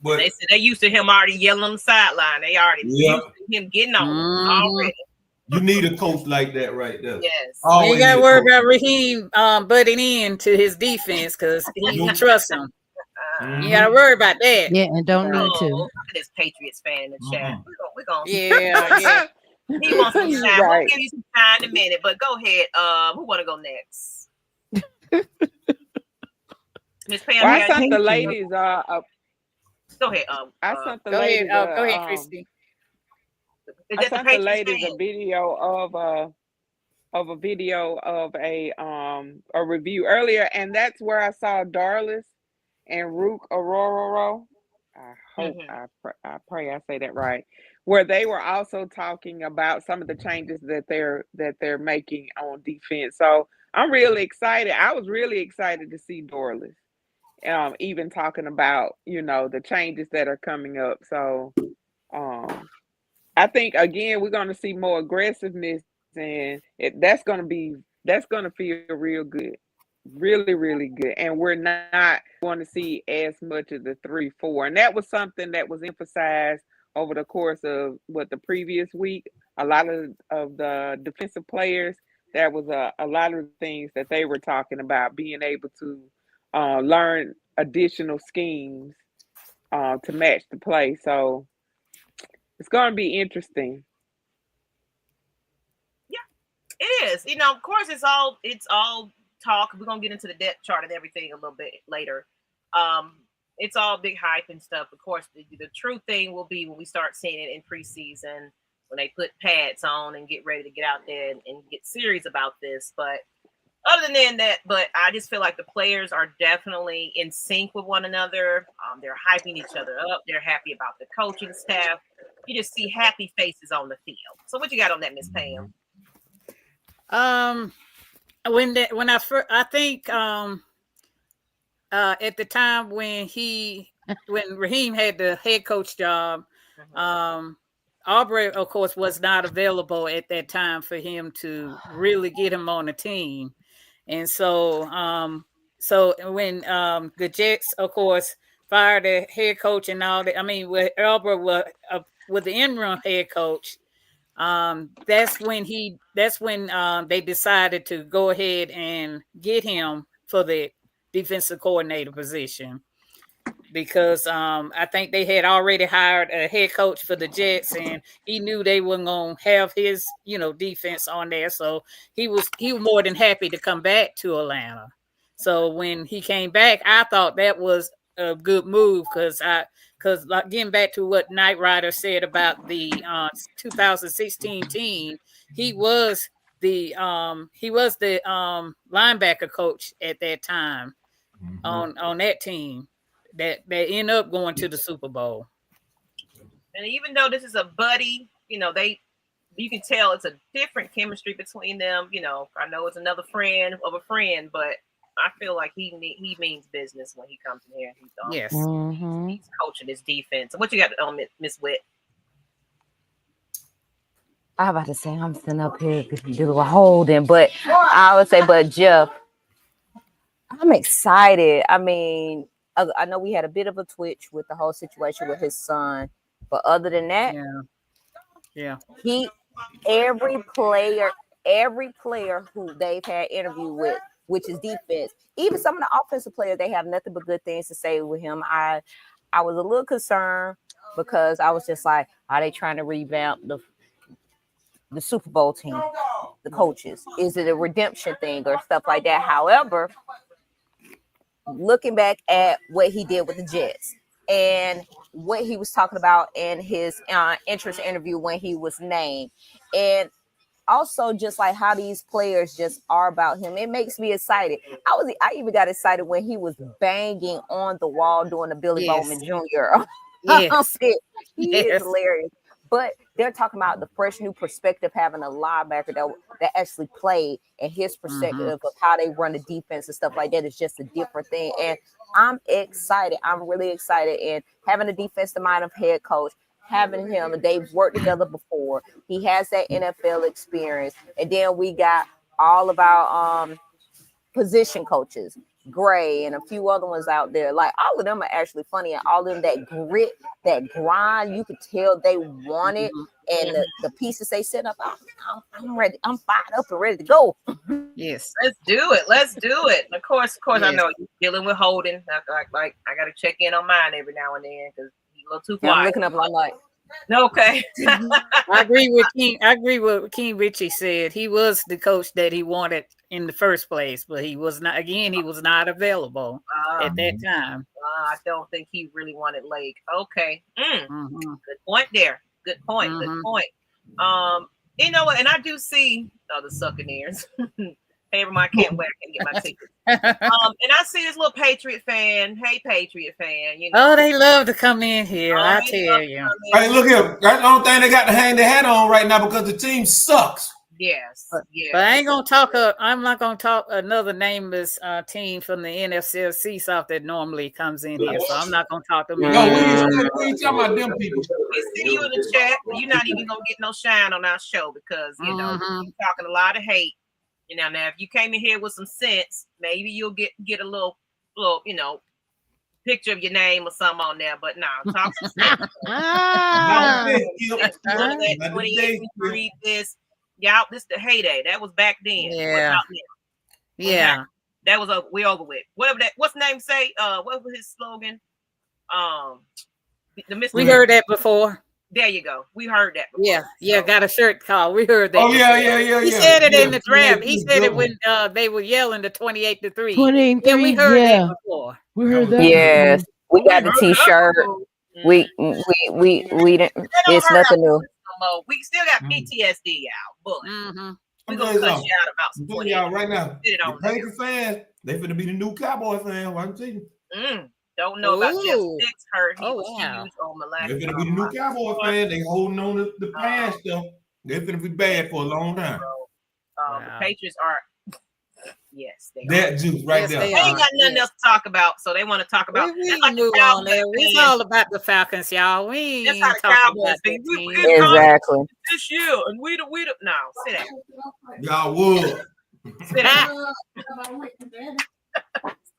But they said they used to him already yelling on the sideline. They already used to him getting on already. You need a coach like that right there. Yes. You ain't got to worry about Raheem butting in to his defense because he trusts him. You got to worry about that. Yeah, and don't need to. Look at this Patriots fan in the chat. We're going yeah. He wants some time. Right. We'll give you some time in a minute, but go ahead. Who want to go next? Miss Pam. Well, I had sent the you- ladies. Go ahead. I sent the Go ladies. ahead. Go ahead, Christy. Is I that the sent the Patriots ladies game? a video of a video of a review earlier, and that's where I saw Darlis and Rook Aurora. I hope I pray I say that right. Where they were also talking about some of the changes that they're making on defense. So I'm really excited. I was really excited to see Darlis, even talking about the changes that are coming up. So I think again we're going to see more aggressiveness, and that's going to feel real good, really, really good. And we're not going to see as much of the 3-4, and that was something that was emphasized over the course of the previous week. A lot of the defensive players, that was a lot of things that they were talking about, being able to learn additional schemes to match the play. So it's going to be interesting. Yeah, it is. Of course, it's all talk. We're gonna get into the depth chart and everything a little bit later. It's all big hype and stuff. Of course, the true thing will be when we start seeing it in preseason, when they put pads on and get ready to get out there and get serious about this. But other than that, I just feel like the players are definitely in sync with one another. They're hyping each other up. They're happy about the coaching staff. You just see happy faces on the field. So what you got on that, Miss Pam? I think at the time when Raheem had the head coach job, Ulbrich, of course, was not available at that time for him to really get him on the team. And so when the Jets, of course, fired the head coach and all that, I mean, with Ulbrich with the interim head coach, that's when they decided to go ahead and get him for the defensive coordinator position, because I think they had already hired a head coach for the Jets, and he knew they weren't gonna have his defense on there, so he was more than happy to come back to Atlanta. So when he came back, I thought that was a good move, because like, getting back to what Ryder said about the 2016 team, he was the linebacker coach at that time on that team that end up going to the Super Bowl. And even though this is a buddy, you can tell it's a different chemistry between them. I know it's another friend of a friend, but I feel like he means business when he comes in here. Yes. He's coaching his defense. What you got on, Miss Witt? I was about to say I'm sitting up here dealing with holding, but I would say, but Jeff, I'm excited. I mean, I know we had a bit of a twitch with the whole situation with his son, but other than that, yeah, every player who they've had interview with, which is defense, even some of the offensive players, they have nothing but good things to say with him. I was a little concerned, because I was just like, are they trying to revamp the Super Bowl team, the coaches? Is it a redemption thing or stuff like that? However, looking back at what he did with the Jets and what he was talking about in his entrance interview when he was named, and also just like how these players just are about him, it makes me excited. I even got excited when he was banging on the wall doing the Billy Bowman Jr. Yes. He is hilarious. But they're talking about the fresh new perspective, having a linebacker that actually played, and his perspective of how they run the defense and stuff like that is just a different thing. And I'm excited. I'm really excited. And having a defensive minded head coach, having him, they've worked together before. He has that NFL experience. And then we got all of our position coaches, Gray and a few other ones out there. Like, all of them are actually funny, and all of them, that grit, that grind, you could tell they want it. And the pieces they set up, I'm ready. I'm fired up and ready to go. Yes, let's do it. And of course, yes. I know you're dealing with Holden. Like I got to check in on mine every now and then because he's a little too quiet. I'm looking up, and I'm like, okay. I agree with King Richie said. He was the coach that he wanted in the first place, but he was not. Again, he was not available. All at that time. I don't think he really wanted Lake. Okay. Good point there. Good point. Good point. You know what? And I do see the Succaneers. Hey, I can't wait. I can get my tickets. And I see this little Patriot fan. Hey, Patriot fan. You know. Oh, they love to come in here. I tell you. Hey, look here. That's the only thing they got to hang their hat on right now because the team sucks. Yes. But I ain't gonna talk. I'm not gonna talk another nameless team from the NFCLC South that normally comes in here. So I'm not gonna talk to them. No, we ain't talking about them people. We see you in the chat, but you're not even gonna get no shine on our show because you know you're talking a lot of hate. You know, now if you came in here with some sense, maybe you'll get a little, you know, picture of your name or something on there. But no, talk some sense. Read this. Y'all, this the heyday. That was back then. Yeah. Yeah. That was we over with. Whatever that. What's the name say? What was his slogan? We heard that before. There you go. We heard that before. Yeah, got a shirt call. We heard that. Oh, yeah. He said it in the draft. He said it when they were yelling the 28-3. 28-3. Yeah, we heard that before. We heard that. Yes, we got the t-shirt. We didn't. It's nothing new. We still got PTSD out, but we're gonna cut you out about some point. Y'all right now. The Patriot fans, they finna be the new Cowboy fan. Why you Don't know about Jeff Sticks hurt. He was huge on the last. They're gonna be the new Cowboy fan. They holding on to the past stuff. They're gonna be bad for a long time. The Patriots are. Yes, that juice right there. They ain't got nothing else to talk about, so they want to talk about. We move on there. It's all about the Falcons, y'all. We ain't that's how the Cowboys be. Exactly. This year, and we don't. No, sit down. Y'all would. Sit down.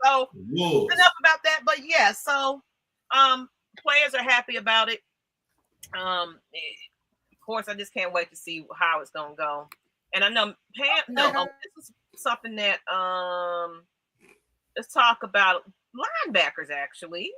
So enough about that, but yeah. So, players are happy about it. Of course, I just can't wait to see how it's gonna go. And I know this is something that let's talk about linebackers actually.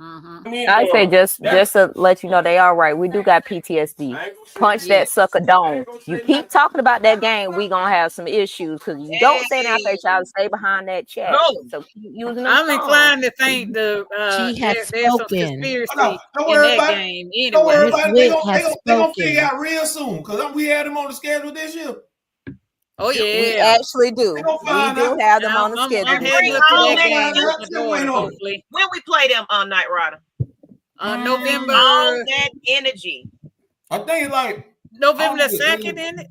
I say just to let you know they all right. We do got PTSD. Punch that sucker down. You keep talking about that game, we gonna have some issues because you don't say that they try to stay behind that chat. So keep using them. I'm inclined to think she has there's some spoken. conspiracy Don't in worry that about game. it. Don't worry about it. They gonna spoken. figure out real soon because we had them on the schedule this year. Oh yeah, we actually do. We do have them on the schedule. When we play them on Night Rider, November. All that energy. I think like November the 2nd, isn't it?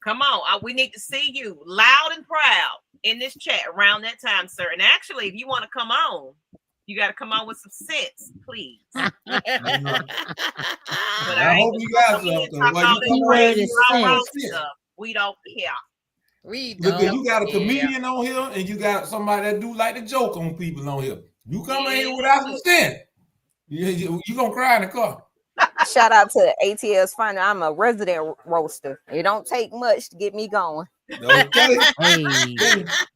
Come on, we need to see you loud and proud in this chat around that time, sir. And actually, if you want to come on, you got to come on with some sense, please. I hope you guys we don't care. Look, you got a comedian on here, and you got somebody that do like to joke on people on here. You come in here without some sense, you gonna cry in the car. Shout out to ATL's Finder. I'm a resident roaster. It don't take much to get me going. Okay.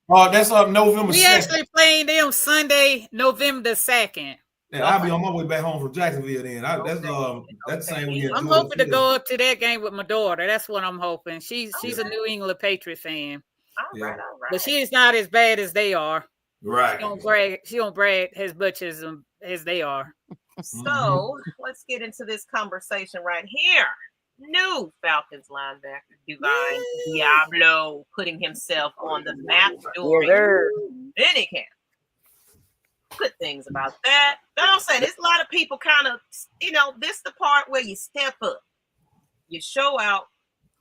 Oh, that's up November 2nd. We actually playing them Sunday, November the 2nd. Yeah, I'll be on my way back home from Jacksonville then. That's the same weekend. I'm hoping to go up to that game with my daughter. That's what I'm hoping. She's a New England Patriot fan. All right. But she's not as bad as they are. Right. She don't brag as much as they are. So let's get into this conversation right here. New Falcons linebacker Divine Deablo putting himself on the map during mini camp. Good things about that. I'm saying there's a lot of people kind of, this is the part where you step up, you show out,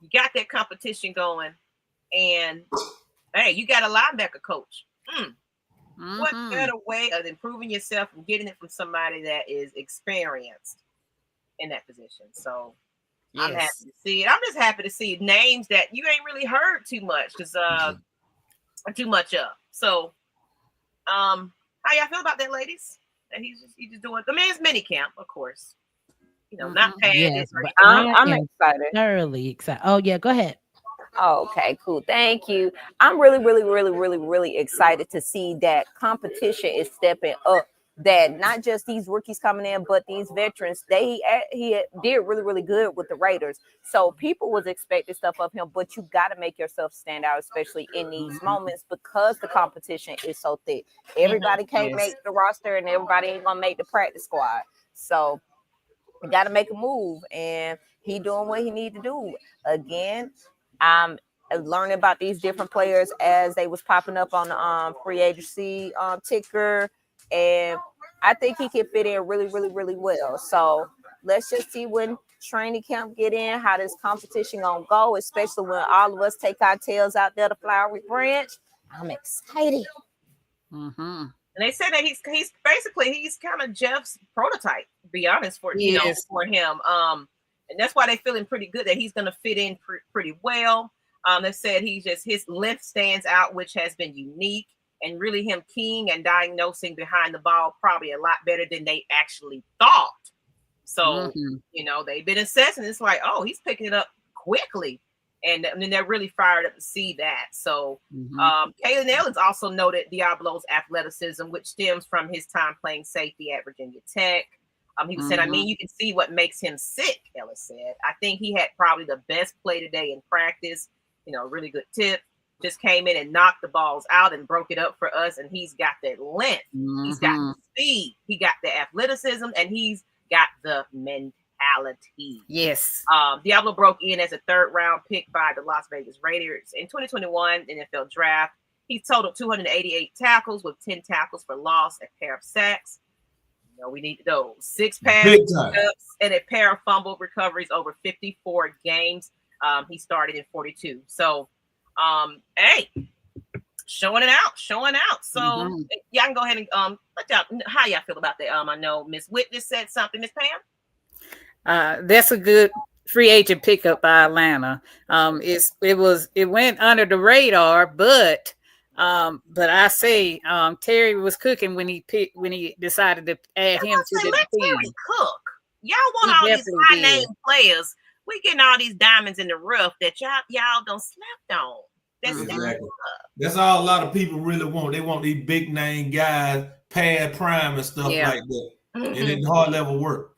you got that competition going, and hey, you got a linebacker coach. What better way of improving yourself and getting it from somebody that is experienced in that position? So I'm happy to see it. I'm just happy to see names that you ain't really heard too much of. So how y'all feel about that, ladies? That he's just doing. I mean, it's mini camp, of course. Not paid. Yes, I'm excited. Thoroughly excited. Oh yeah, go ahead. Okay, cool. Thank you. I'm really, really, really, really, really excited to see that competition is stepping up that not just these rookies coming in, but these veterans, he did really, really good with the Raiders. So people was expecting stuff of him, but you got to make yourself stand out, especially in these moments, because the competition is so thick. Everybody can't make the roster, and everybody ain't gonna make the practice squad. So you got to make a move, and he doing what he need to do. Again, I'm learning about these different players as they was popping up on the free agency ticker, and I think he can fit in really, really, really well. So let's just see when training camp get in, how this competition gonna go, especially when all of us take our tails out there to Flowery Branch. I'm excited. Mm-hmm. And they said that he's basically kind of Jeff's prototype, to be honest, for you know, for him. And that's why they're feeling pretty good that he's gonna fit in pretty well. They said his length stands out, which has been unique, and really him keying and diagnosing behind the ball probably a lot better than they actually thought. So you know, they've been assessing. It's like, oh, he's picking it up quickly. And then they're really fired up to see that. So Kalen Ellens also noted Deablo's athleticism, which stems from his time playing safety at Virginia Tech. He was saying, I mean, you can see what makes him sick, Ellis said. I think he had probably the best play today in practice. You know, really good tip. Just came in and knocked the balls out and broke it up for us. And he's got that length. He's got the speed. He got the athleticism, and he's got the mentality. Yes. Deablo broke in as a 3rd round pick by the Las Vegas Raiders in 2021 NFL draft. He totaled 288 tackles with 10 tackles for loss, a pair of sacks. You know, we need those 6 pass pickups and a pair of fumble recoveries over 54 games. He started in 42. So, hey, showing out. So y'all can go ahead and let y'all how y'all feel about that. I know Miss Witness said something, Miss Pam. That's a good free agent pickup by Atlanta. It went under the radar, but I say Terry was cooking when he decided to add him to the team. Terry cook. Y'all want all these high name players. We getting all these diamonds in the rough that y'all don't slept on. That's all a lot of people really want. They want these big name guys, pad prime and stuff like that, and it's hard level work.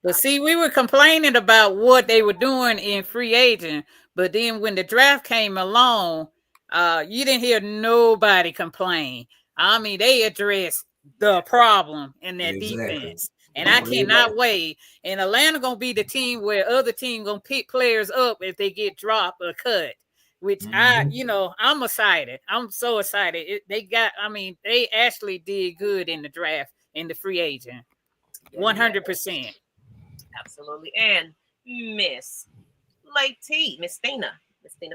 But see, we were complaining about what they were doing in free agent, but then when the draft came along, you didn't hear nobody complain. I mean, they addressed the problem in that defense. And I cannot wait. And Atlanta gonna be the team where other team gonna pick players up if they get dropped or cut. Which I'm excited. I'm so excited. They actually did good in the draft in the free agent. 100%. Absolutely. And Miss Lady Miss Stina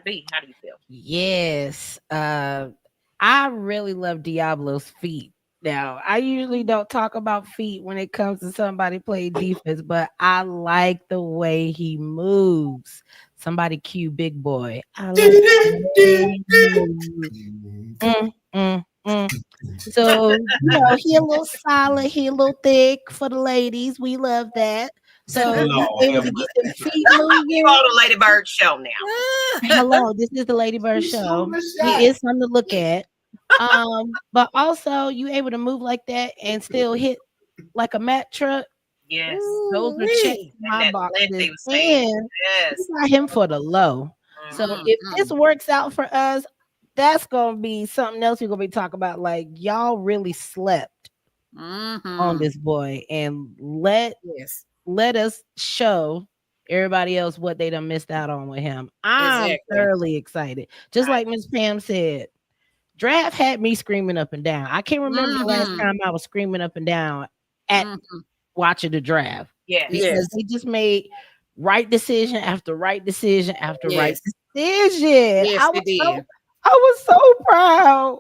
B, how do you feel? Yes. I really love Deablo's feet. Now, I usually don't talk about feet when it comes to somebody playing defense, but I like the way he moves. Somebody cue Big Boy. I like So, he a little solid, he a little thick for the ladies. We love that. So, able to get them feet moving. You on the LadyBirds show now. Hello, this is the LadyBirds show. He is something to look at. But also you able to move like that and still hit like a Mack truck. Yes, those are checking my boxes. And we got him for the low. So if this works out for us, that's gonna be something else we're gonna be talking about. Like, y'all really slept on this boy, and let us show everybody else what they done missed out on with him. I'm thoroughly excited. Just like Miss Pam said, draft had me screaming up and down. I can't remember the last time I was screaming up and down at watching the draft. Because they just made right decision after right decision after right decision. Yes, I was so proud.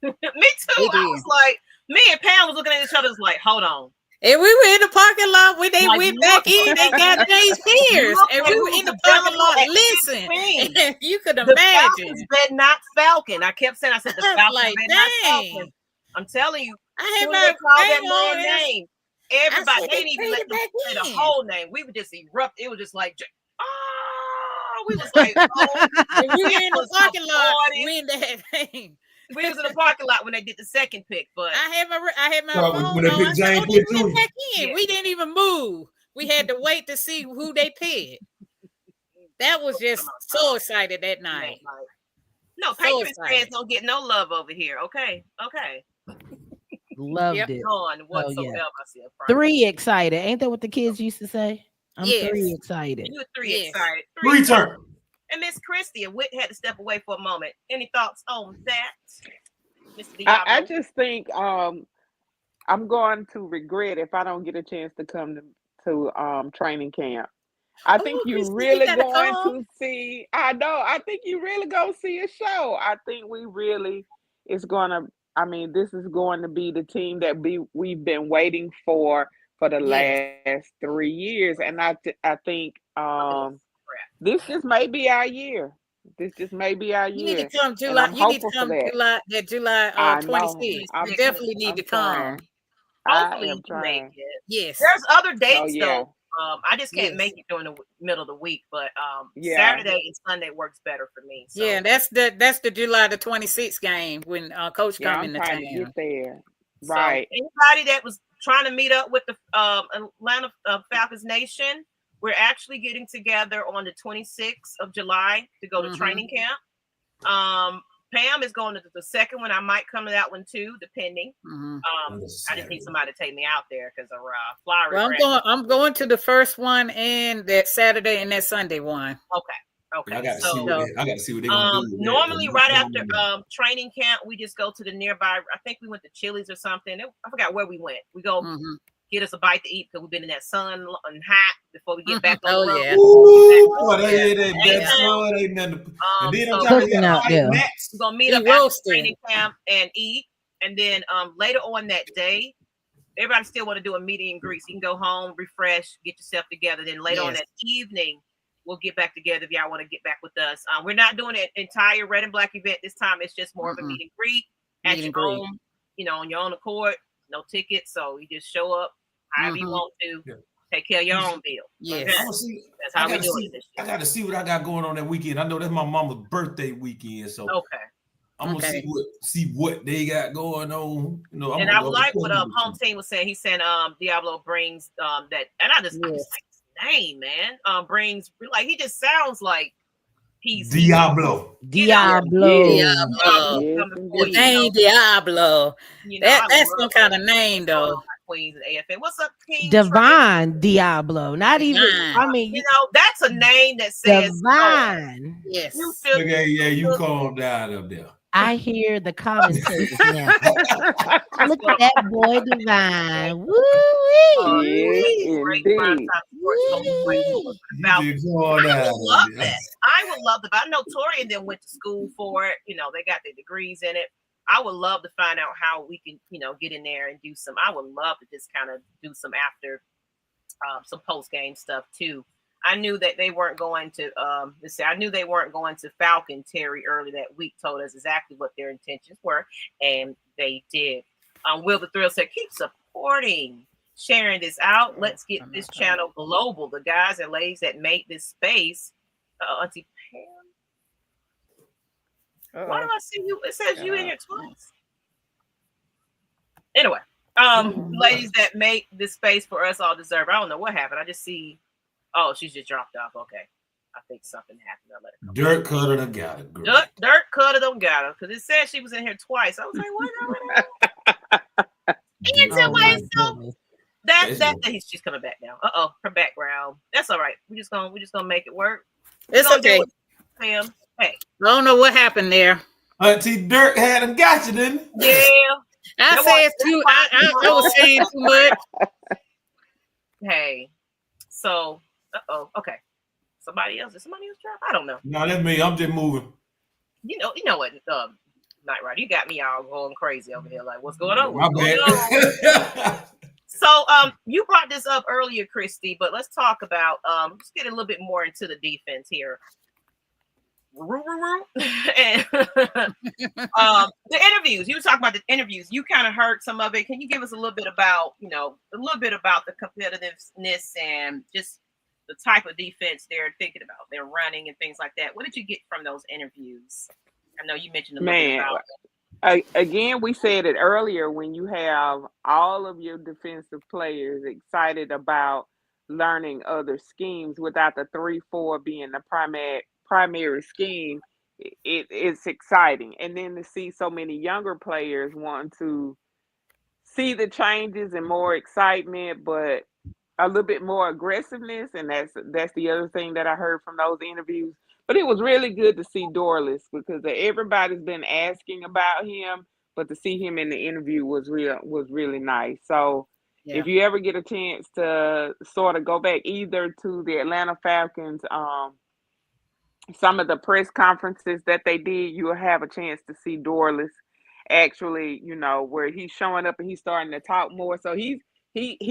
Me too. I was like, me and Pam was looking at each other like, hold on. And we were in the parking lot when they went back in. They got James Pierce, and we were in the parking lot. Listen, you could imagine. Falcons bet not Falcon. I kept saying, I said the Falcons bet not Falcon. I'm telling you, I had my call that man name. Everybody, said, they didn't even let them say the whole name. We would just erupt. It was just like, we was like, we were in the parking lot when that thing. We was in the parking lot when they did the second pick, but I had my So phone when they on. picked I said, James oh, they Pitt went Jr. back in. Yeah. We didn't even move. We had to wait to see who they picked. That was just so excited that night. No, So Patriots excited. fans don't get no love over here. Okay. Loved it. None whatsoever. yeah. I see a 3 excited. Ain't that what the kids used to say? I'm Yes. 3 excited. You were 3 Yes. excited. 3 turn. And Miss Christie and Whit had to step away for a moment. Any thoughts on that? Mr. I Deablo? just think I'm going to regret if I don't get a chance to come to training camp. I think you Christy, really you gotta going come. to see. I know. I think you really going to see a show. I think we really is going to. I mean, this is going to be the team that we've been waiting for the last 3 years, and I think this just may be our year. This just may be our You year. need to come And July. I'm You need to hopeful for come that. July I know. 26th. You definitely need to come. trying. Hopefully I am you can make trying. it. Yes. There's other dates Oh yeah. though. I just can't Yes. make it during the middle of the week, but Yeah. Saturday and Sunday works better for me. So. Yeah, that's the July the 26th game when Coach Yeah, come I'm into trying town. to get there. So Right. anybody that was trying to meet up with the Atlanta Falcons Nation, we're actually getting together on the 26th of July to go to training camp. Pam is going to the second one. I might come to that one too, depending. I just need somebody to take me out there because of flyer. Well, I'm going to the first one and that Saturday and that Sunday one. Okay. I gotta see what they're gonna do. Normally, right after training camp, we just go to the nearby. I think we went to Chili's or something. I forgot where we went. We go get us a bite to eat because we've been in that sun and hot before we get back on the road. Yeah. That sun ain't nothing. And then I'm cooking out there. We're gonna meet up after training camp and eat, and then later on that day, everybody still want to do a meet and greet. So you can go home, refresh, get yourself together. Then later on that evening, we'll get back together if y'all want to get back with us. We're not doing an entire red and black event this time. It's just more of a meet and greet at your home, on your own accord, no tickets. So you just show up however you want to. Take care of your own bill. Yes. Okay? That's how we do it. I got to see what I got going on that weekend. I know that's my mama's birthday weekend, so I'm gonna see what they got going on. And I like what home team was saying. He said Deablo brings that, and I just like his name, man. Brings like he just sounds like he's Diablo. Diablo. The name Diablo. That's some kind of name though. Queens and AFN. What's up, King? Divine Diablo. Not even. I mean, that's a name that says divine. Yes. You calm down up there. I hear the commentators now. Look at that boy Divine. Woo-wee. I would love that. I know Tori and them went to school for it. They got their degrees in it. I would love to find out how we can, get in there and do some. I would love to just kind of do some after, some post game stuff too. I knew that they weren't going to. I knew they weren't going to Falcon. Terry early that week told us exactly what their intentions were, and they did. Will the Thrill said, "Keep supporting, sharing this out. Let's get this channel global. The guys and ladies that make this space." Auntie Pam. Why do I see you? It says you in here twice. Anyway, ladies that make this space for us all deserve. I don't know what happened. I just see. Oh, she's just dropped off. Okay. I think something happened. I let her come. Dirt Cutter done got it, girl. Dirt Cutter done got her. Because it said she was in here twice. I was like, what? And tell myself that she's coming back now. Her background. That's all right. We're just gonna make it work. It's okay. Pam. Hey. I don't know what happened there. Auntie Dirt had him got you, didn't he? Yeah. I was saying too much. Hey. So, okay. Did somebody else drop? I don't know. No, that's me. I'm just moving. You know what? Nyght, Ryder, you got me all going crazy over here. Like, what's going on? My bad. So, you brought this up earlier, Christy, but let's talk about let's get a little bit more into the defense here. And the interviews. You were talking about the interviews. You kind of heard some of it. Can you give us a little bit about, the competitiveness and just the type of defense they're thinking about, they're running and things like that? What did you get from those interviews? I know you mentioned a little bit about Again, we said it earlier, when you have all of your defensive players excited about learning other schemes without the 3-4 being the primary scheme, it's exciting. And then to see so many younger players want to see the changes and more excitement, but a little bit more aggressiveness, and that's the other thing that I heard from those interviews. But it was really good to see Dorless, because everybody's been asking about him, but to see him in the interview was really nice. So if you ever get a chance to sort of go back either to the Atlanta Falcons, some of the press conferences that they did, you'll have a chance to see Dorless actually, where he's showing up and he's starting to talk more. So he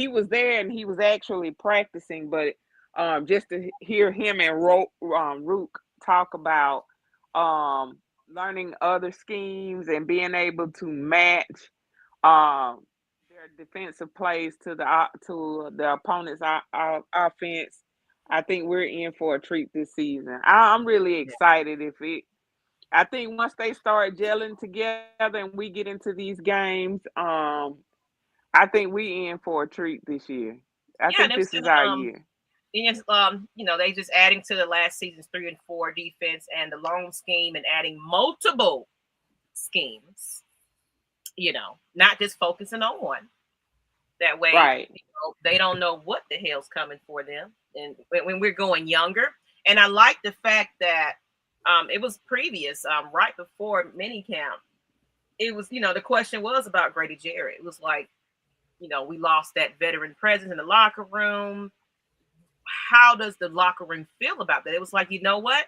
was there and he was actually practicing, but just to hear him and Rook talk about learning other schemes and being able to match their defensive plays to the opponent's offense, I think we're in for a treat this season. I'm really excited. I think once they start gelling together and we get into these games, I think we in for a treat this year. I think this is our year. And they just adding to the last season's 3 and 4 defense and the long scheme and adding multiple schemes. Not just focusing on one. That way, right. They don't know what the hell's coming for them. And when we're going younger, and I like the fact that it was previous, right before minicamp, it was, the question was about Grady Jarrett. It was like, we lost that veteran presence in the locker room. How does the locker room feel about that? It was like, you know what?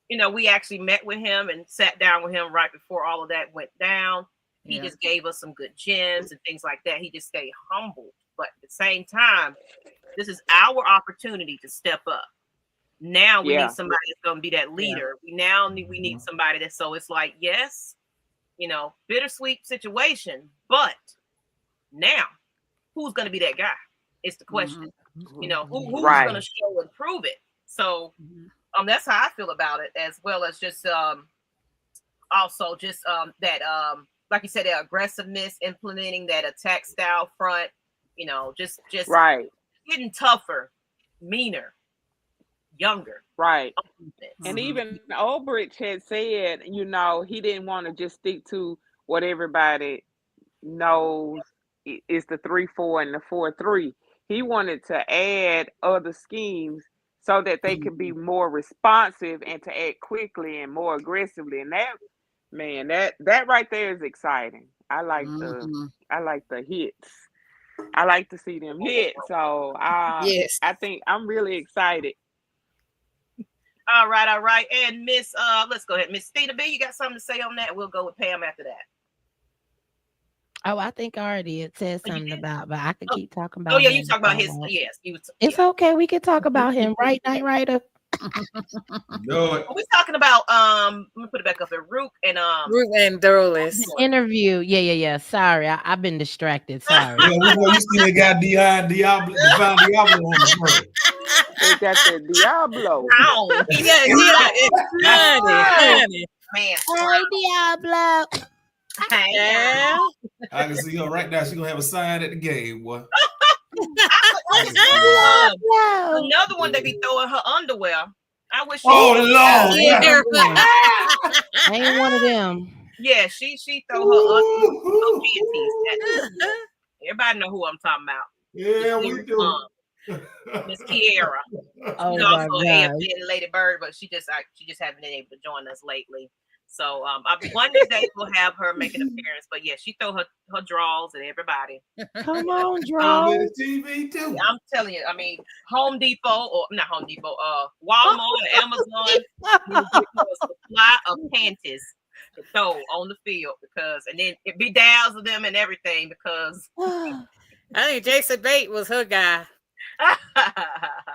We actually met with him and sat down with him right before all of that went down. He just gave us some good gems and things like that. He just stayed humble. But at the same time, this is our opportunity to step up. Now we need somebody that's going to be that leader. We need somebody that, so it's like, yes, bittersweet situation, but now who's going to be that guy? It's the question. Who's going to show and prove it? So that's how I feel about it, as well as just also just that like you said, that aggressiveness, implementing that attack style front, just right, getting tougher, meaner, younger. Right. And even Ulbrich had said, he didn't want to just stick to what everybody knows is the 3-4 and the 4-3. He wanted to add other schemes so that they could be more responsive and to act quickly and more aggressively. And that right there is exciting. I like the hits. I like to see them hit. So I think I'm really excited. All right. And Miss, let's go ahead. Miss Stina B, you got something to say on that? We'll go with Pam after that. Oh, I think already it says something about, but I could keep talking about. Oh yeah, you talk about his. Yes, it's okay. We can talk about him, right, Nyght Ryder? No, we're talking about let me put it back up there. Rook and Dorless interview. Yeah. Sorry, I've been distracted. Sorry. Yeah, you still got Diablo on the front. They got the Deablo. Honey. Man. Hey, Deablo. Yeah. I can see her right now. She's gonna have a sign at the game, boy. Another one that be throwing her underwear. I wish. Lord! I ain't one of them. Yeah, she throw her underwear. Everybody know who I'm talking about. Yeah, we do. Miss Kiera. Oh, she's also AFN LadyBird, but she just hasn't been able to join us lately. So one day we'll have her make an appearance. But yeah, she throw her draws at everybody. Come on, draws. TV too. I'm telling you, I mean, Home Depot or not Home Depot, Walmart, Amazon, a supply of panties to throw on the field and then it bedazzle them and everything because I think Jason Bate was her guy.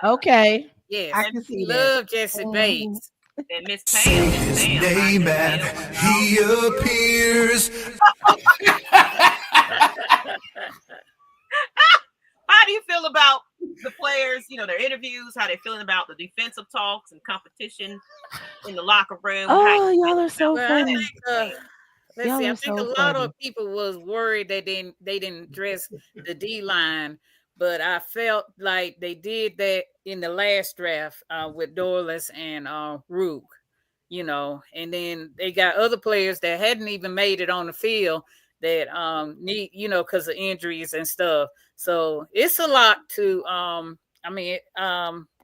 Okay. Yes, I can see love Jason Bates. And Miss Pam. His name and he appears. How do you feel about the players, their interviews, how they're feeling about the defensive talks and competition in the locker room? Oh, y'all are so funny. let's Y'all see. I are think so a lot funny. of people was worried that they didn't dress the D line, but I felt like they did that in the last draft with Dorless and Rook, you know, and then they got other players that hadn't even made it on the field that need, you know, because of injuries and stuff. So it's a lot to I mean,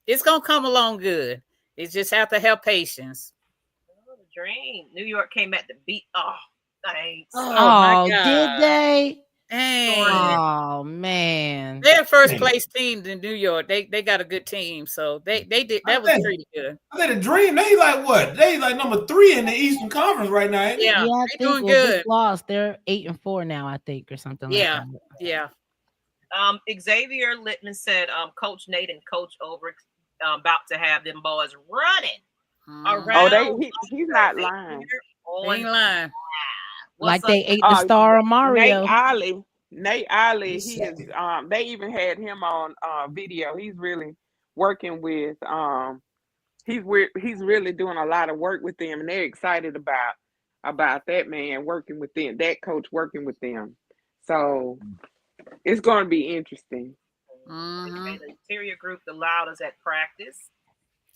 it's gonna come along good. It just have to have patience. Oh, the dream. New York came back to beat. Oh, thanks. Oh my God. Did they? Dang. Oh man. They're first place team in New York. They got a good team. So they did that was pretty good. I think the Dream, they like what? They like number 3 in the Eastern Conference right now, ain't Yeah, I they think doing good. This loss, they're 8-4 now, I think, or something like that. Yeah. Xavier Littman said, Coach Nate and Coach Ulbrich about to have them boys running around. He's not lying. He ain't lying. Like they ate the star of Mario. Nate Ollie, he is they even had him on video. He's really working with he's really doing a lot of work with them, and they're excited about that man working with them, that coach working with them. So it's going to be interesting. The interior group, the loudest at practice.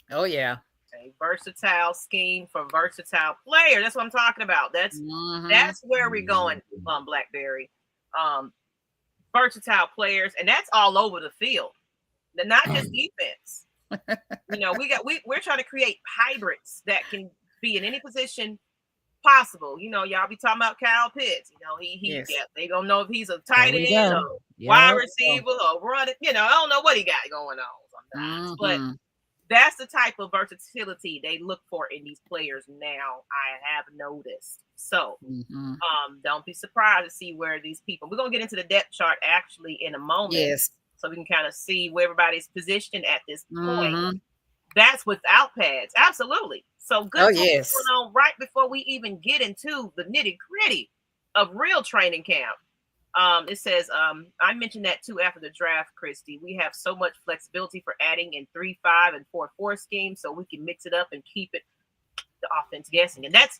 Oh yeah. A versatile scheme for versatile players. That's what I'm talking about. That's where we're going, Blackberry. Versatile players, and that's all over the field. Not just defense. You know, we're trying to create hybrids that can be in any position possible. You know, y'all be talking about Kyle Pitts. You know, they don't know if he's a tight end or wide receiver or running. You know, I don't know what he got going on sometimes, but that's the type of versatility they look for in these players now, I have noticed. So don't be surprised to see where these people, we're going to get into the depth chart actually in a moment. Yes. So we can kind of see where everybody's positioned at this point. That's without pads. Absolutely. So good going on right before we even get into the nitty gritty of real training camp. It says, I mentioned that too after the draft, Christy. We have so much flexibility for adding in 3-5 and 4-4 schemes, so we can mix it up and keep it the offense guessing. And that's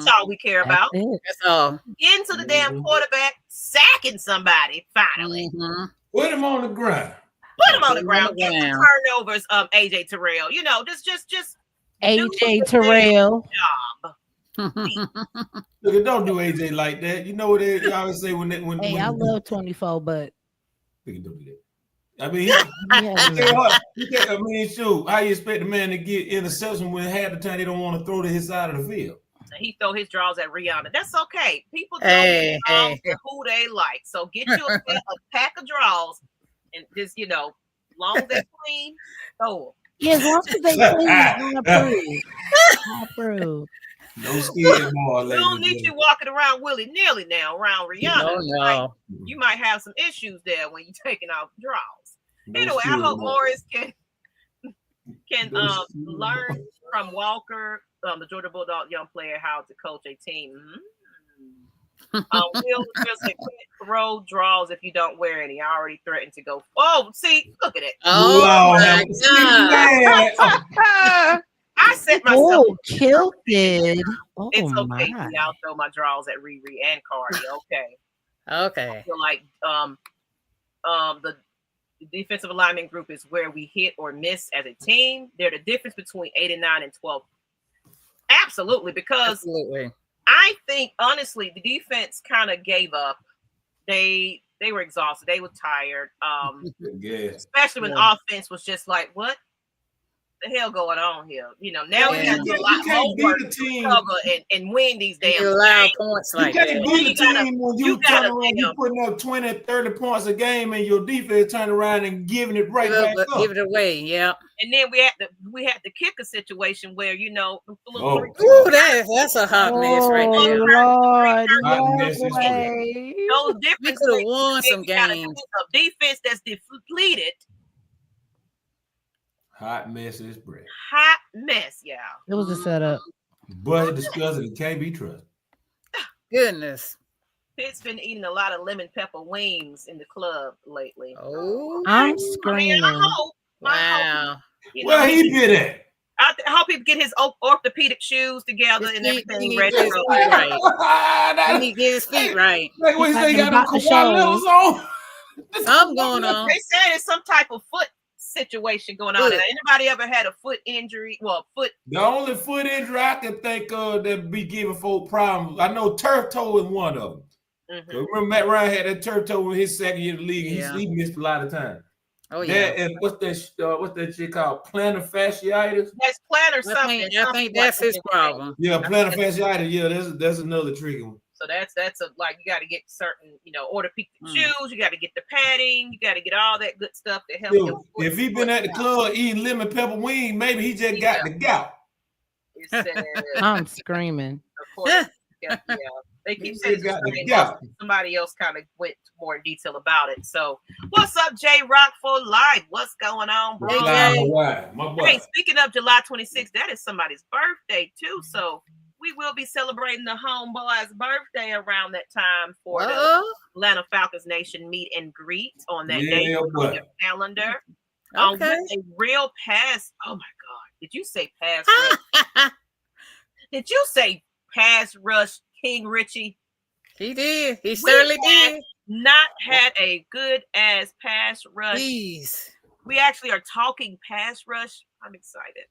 all we care about. That's all. Into the damn quarterback, sacking somebody finally. Put him on the ground. Put him on the ground. Get the turnovers, AJ Terrell. You know, just AJ Terrell. Job. Look, don't do AJ like that. You know what they always say when I love 24, but don't do that. I mean, shoot, how you expect a man to get interception when half the time they don't want to throw to his side of the field? He throw his draws at Rihanna. That's okay. People throw draws to who they like. So get you a pack of draws and just, you know, long as they're clean, throw them. Yeah, as long as they clean, I approve. No scared more. We don't need you walking around willy-nilly now around Rihanna. No. You might have some issues there when you're taking off draws. Anyway, I hope Morris can learn from Walker, the Georgia Bulldog young player, how to coach a team. Will just throw draws if you don't wear any. I already threatened to go. Oh, see, look at it. Oh my God. I set myself. Tilted. Oh, it's okay. I'll throw my draws at Riri and Cardi. Okay. I feel like the defensive alignment group is where we hit or miss as a team. They're the difference between 8 and 9 and 12. Absolutely, because I think honestly the defense kind of gave up. They were exhausted. They were tired. Especially when offense was just like, what the hell going on here? You know, now we got to do a lot more work to cover and win these damn games. Points like that. You can't beat a team when you turn around, you putting up 20, 30 points a game, and your defense turn around and giving it right back up. Give it away, yeah. And then we had the kicker situation where, you know, that's a hot mess right there. Lord, those different we could have won some games. A defense that's depleted. Hot mess is bread. Hot mess, yeah. It was a setup. But discussing it can't be trusted. Goodness. Pitt's been eating a lot of lemon pepper wings in the club lately. Oh, I'm screaming. I hope. Wow. Where he been at? I hope he get his orthopedic shoes together and everything ready. He need to get his feet right. Like what he say, he got them Kawhi levels on. Something going on. They said it's some type of foot situation going on. Anybody ever had a foot injury? Well, foot. The only foot injury I can think of that be giving folk problems. I know turf toe is one of them. Mm-hmm. So remember Matt Ryan had that turf toe in his second year of the league. Yeah. He missed a lot of time. Oh yeah. And what's that shit called? Plantar fasciitis. That's plantar something. I think that's his problem. Yeah, plantar fasciitis. Yeah, that's another tricky one. So that's a like you got to get certain, orthopedic shoes. You got to get the padding. You got to get all that good stuff to help you. If he been at the club eating lemon pepper wing, maybe he just got the gout. I'm screaming. Of course, yeah. They keep saying somebody else kind of went more in detail about it. So, what's up, J Rock for life? What's going on, bro? My boy. Hey, speaking of July 26th, that is somebody's birthday too. So we will be celebrating the homeboy's birthday around that time for the Atlanta Falcons Nation meet and greet on that day on your calendar. With a real pass. Oh my God! Did you say pass rush? Did you say pass rush? King Richie. He did. He certainly did. Not had a good ass pass rush. Jeez. We actually are talking pass rush. I'm excited.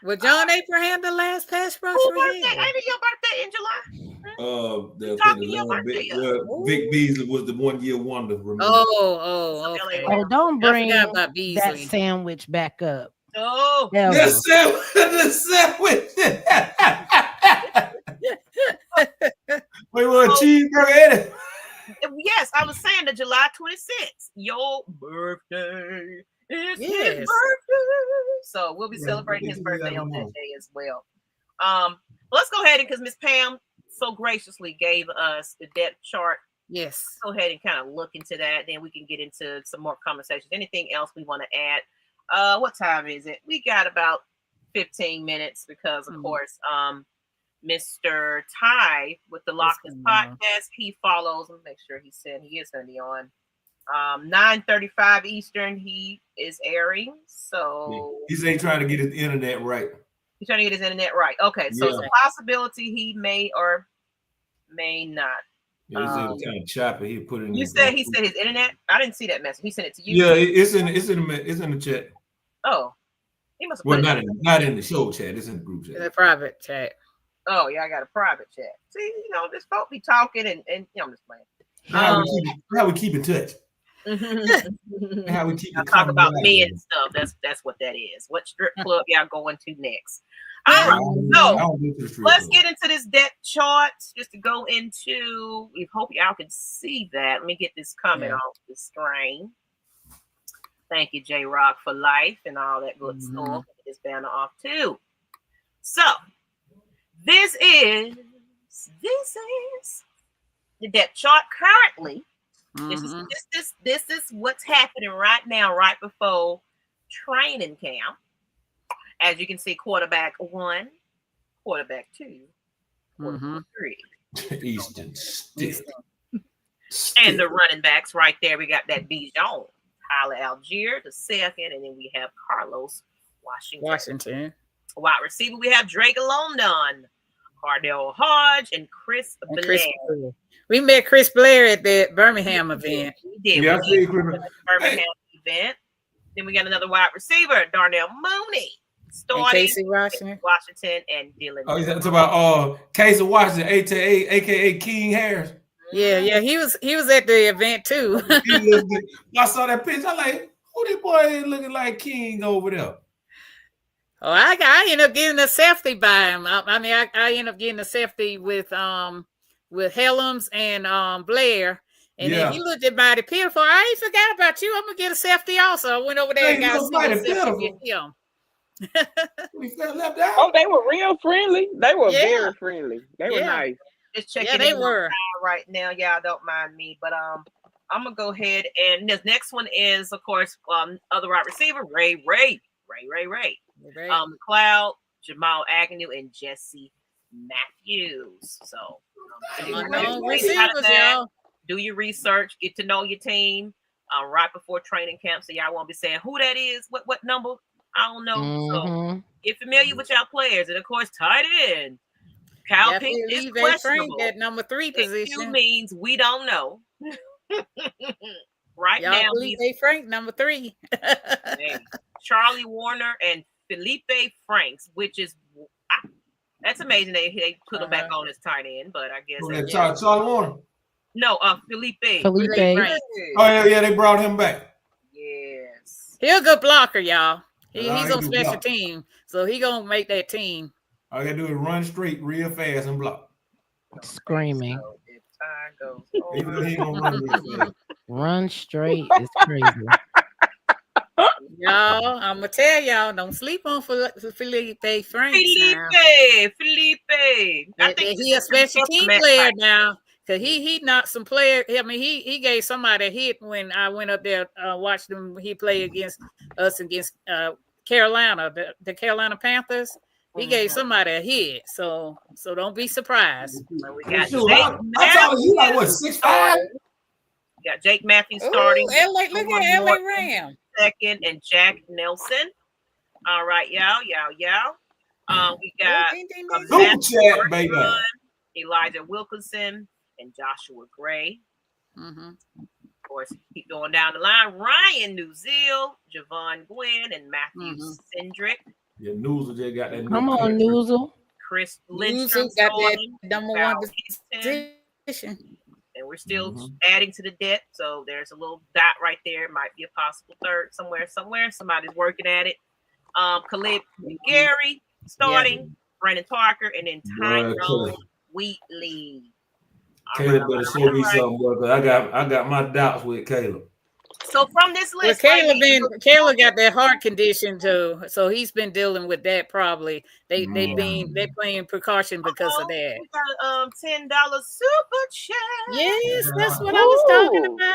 Well, John Abraham, the last pass rush. Who birthday? Ain't it your birthday in July? Vic Beasley was the 1 year wonder. Remember? Okay. Oh, don't bring that sandwich back up. Oh, the sandwich. Wait, what cheeseburger? Yes, I was saying the July 26th, your birthday. It's his birthday. So we'll be celebrating his birthday on that day as well. Let's go ahead and because Miss Pam so graciously gave us the depth chart. Yes. Let's go ahead and kind of look into that. Then we can get into some more conversations. Anything else we want to add? What time is it? We got about 15 minutes because, of course, Mr. Ty with the Lockers podcast, he follows. Let me make sure he said he is going to be on 9:35 Eastern. He is airing. So he's trying to get his internet right. He's trying to get his internet right. Okay, so it's a possibility he may or may not. Yeah, he's kind of choppy. He put it in. You said he said his internet. I didn't see that message. He sent it to you. Yeah, it's in the chat. Oh, he must have. Well, not in the show chat. It's in the group chat. In the private chat. Oh yeah, I got a private chat. See, this folk be talking and I'm just playing. How we keep in touch. How we keep talk about me and stuff. That's what that is. What strip club y'all going to next? All right, so let's get into this depth chart just to go into. We hope y'all can see that. Let me get this comment off the screen. Thank you, J Rock for life and all that good stuff. Get this banner off too. So this is the depth chart currently. This is what's happening right now, right before training camp. As you can see, quarterback 1, quarterback 2, quarterback 3. Easton stiff. And the running backs right there. We got that Bijan, Tyler Algier, the second, and then we have Carlos Washington. Wide receiver, we have Drake London, Cardell Hodge, and Chris Blair. We met Chris Blair at the Birmingham event. We did. Yeah, we did the Birmingham event. Then we got another wide receiver, Darnell Mooney. Starting Casey Washington and Dylan. Oh, he's talking about Casey Washington, aka King Harris. Yeah, he was at the event too. I saw that picture. I'm like, who this boy looking like King over there? Oh, I ended up getting a safety by him. I ended up getting a safety with Helms and Blair. And then he looked at Mighty Pitiful. I ain't forgot about you. I'm gonna get a safety also. I went over there and got a safety with him. Oh, they were real friendly. They were very friendly. They were nice. Just checking they were right now. Y'all don't mind me, but I'm gonna go ahead and this next one is, of course, other wide receiver Ray. McLeod, Jamal Agnew, and Jesse Matthews. So do your research, get to know your team right before training camp, so y'all won't be saying who that is, what number I don't know. So get familiar with y'all players, and of course, tight end. Kyle Pitts is questionable. That number 3 position. Q means we don't know. Right y'all now, Felipe Frank number 3. Charlie Warner and Felipe Franks, which is that's amazing. They put him back on as tight end, but I guess Charlie Warner. No, Felipe. Felipe. Oh yeah, they brought him back. Yes, he's a good blocker, y'all. He's on special team, so he gonna make that team. All you gotta do is run straight real fast and block. Screaming. So if time goes he gonna run real fast. Run straight is crazy. Y'all, I'm gonna tell y'all, don't sleep on Felipe Franks. Felipe. I think he a special team player now. Cause he knocked some player. I mean, he gave somebody a hit when I went up there watched him. He played against Carolina, the Carolina Panthers. He gave somebody a hit. So don't be surprised. We got I told you like what 6'5". Got Jake Matthews starting. Look at LA Rams. Second and Jack Nelson. All right, y'all. We got Elijah Wilkinson and Joshua Gray. Of course, keep going down the line. Ryan Newzil, Javon Gwynn, and Matthew Cindric. Yeah, Newzil just got that. Come on, Newzil. Chris Lindstrom got that number 1 position. And we're still adding to the depth. So there's a little dot right there. Might be a possible third somewhere. Somebody's working at it. Khalid Gary starting. Brandon Parker, and then Tyrone Wheatley. Caleb better show me something, boy. I got my doubts with Caleb. So from this list, Caleb got that heart condition too, so he's been dealing with that. Probably they playing precaution because of that. We got $10 super chat. Yes, that's what I was talking about.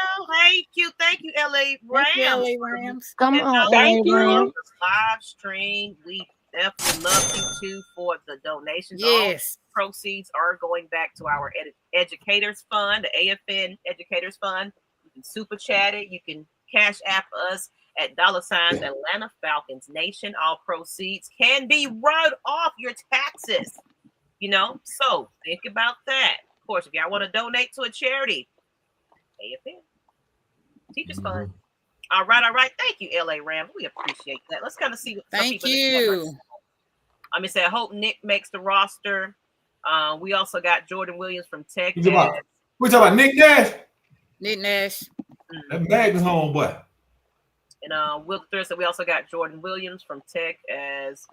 Thank you, LA Rams. Come on, LA Rams. Live stream. We definitely love you too for the donations. Yes. All proceeds are going back to our educators fund, the AFN educators fund. You can super chat it. You can cash app us at $ Atlanta Falcons Nation. All proceeds can be write off your taxes. So think about that. Of course, if y'all want to donate to a charity, AFN Teachers Fund. All right. Thank you, LA Rams. We appreciate that. Let's kind of see what Thank you. I'm gonna say I hope Nick makes the roster. We also got Jordan Williams from Tech. We're talking about Nick Nash. Nick Nash. That Magnus homeboy. And Will Thursday, we also got Jordan Williams from Tech as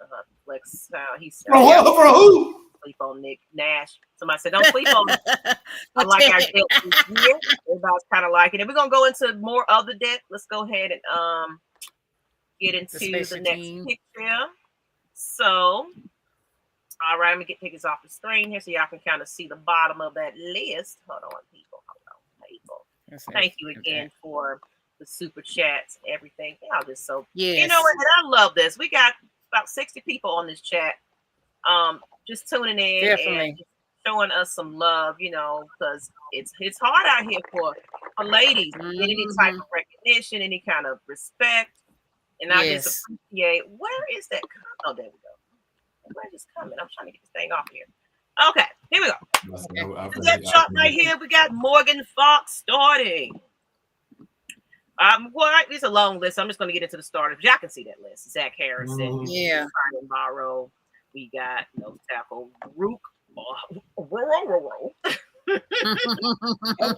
flex. He's from who? Sleep on Nick Nash. Somebody said don't sleep on him. I like our depth this year. Everybody's kind of liking it. We're gonna go into more of the depth. Let's go ahead and get into the next picture. So, all right, let me take this off the screen here so y'all can kind of see the bottom of that list. Hold on, people. Thank you again for the super chats and everything. Y'all just so you know what? I love this. We got about 60 people on this chat. Just tuning in and showing us some love, because it's hard out here for ladies to get any type of recognition, any kind of respect. And I just appreciate, where is that? Oh, there we go. Where is this coming? I'm trying to get this thing off here. Okay, here we go. That shot right here, we got Morgan Fox starting. It's a long list. I'm just going to get into the starters. Y'all can see that list. Zach Harrison, Ryan Barrow. We got nose tackle Rook. I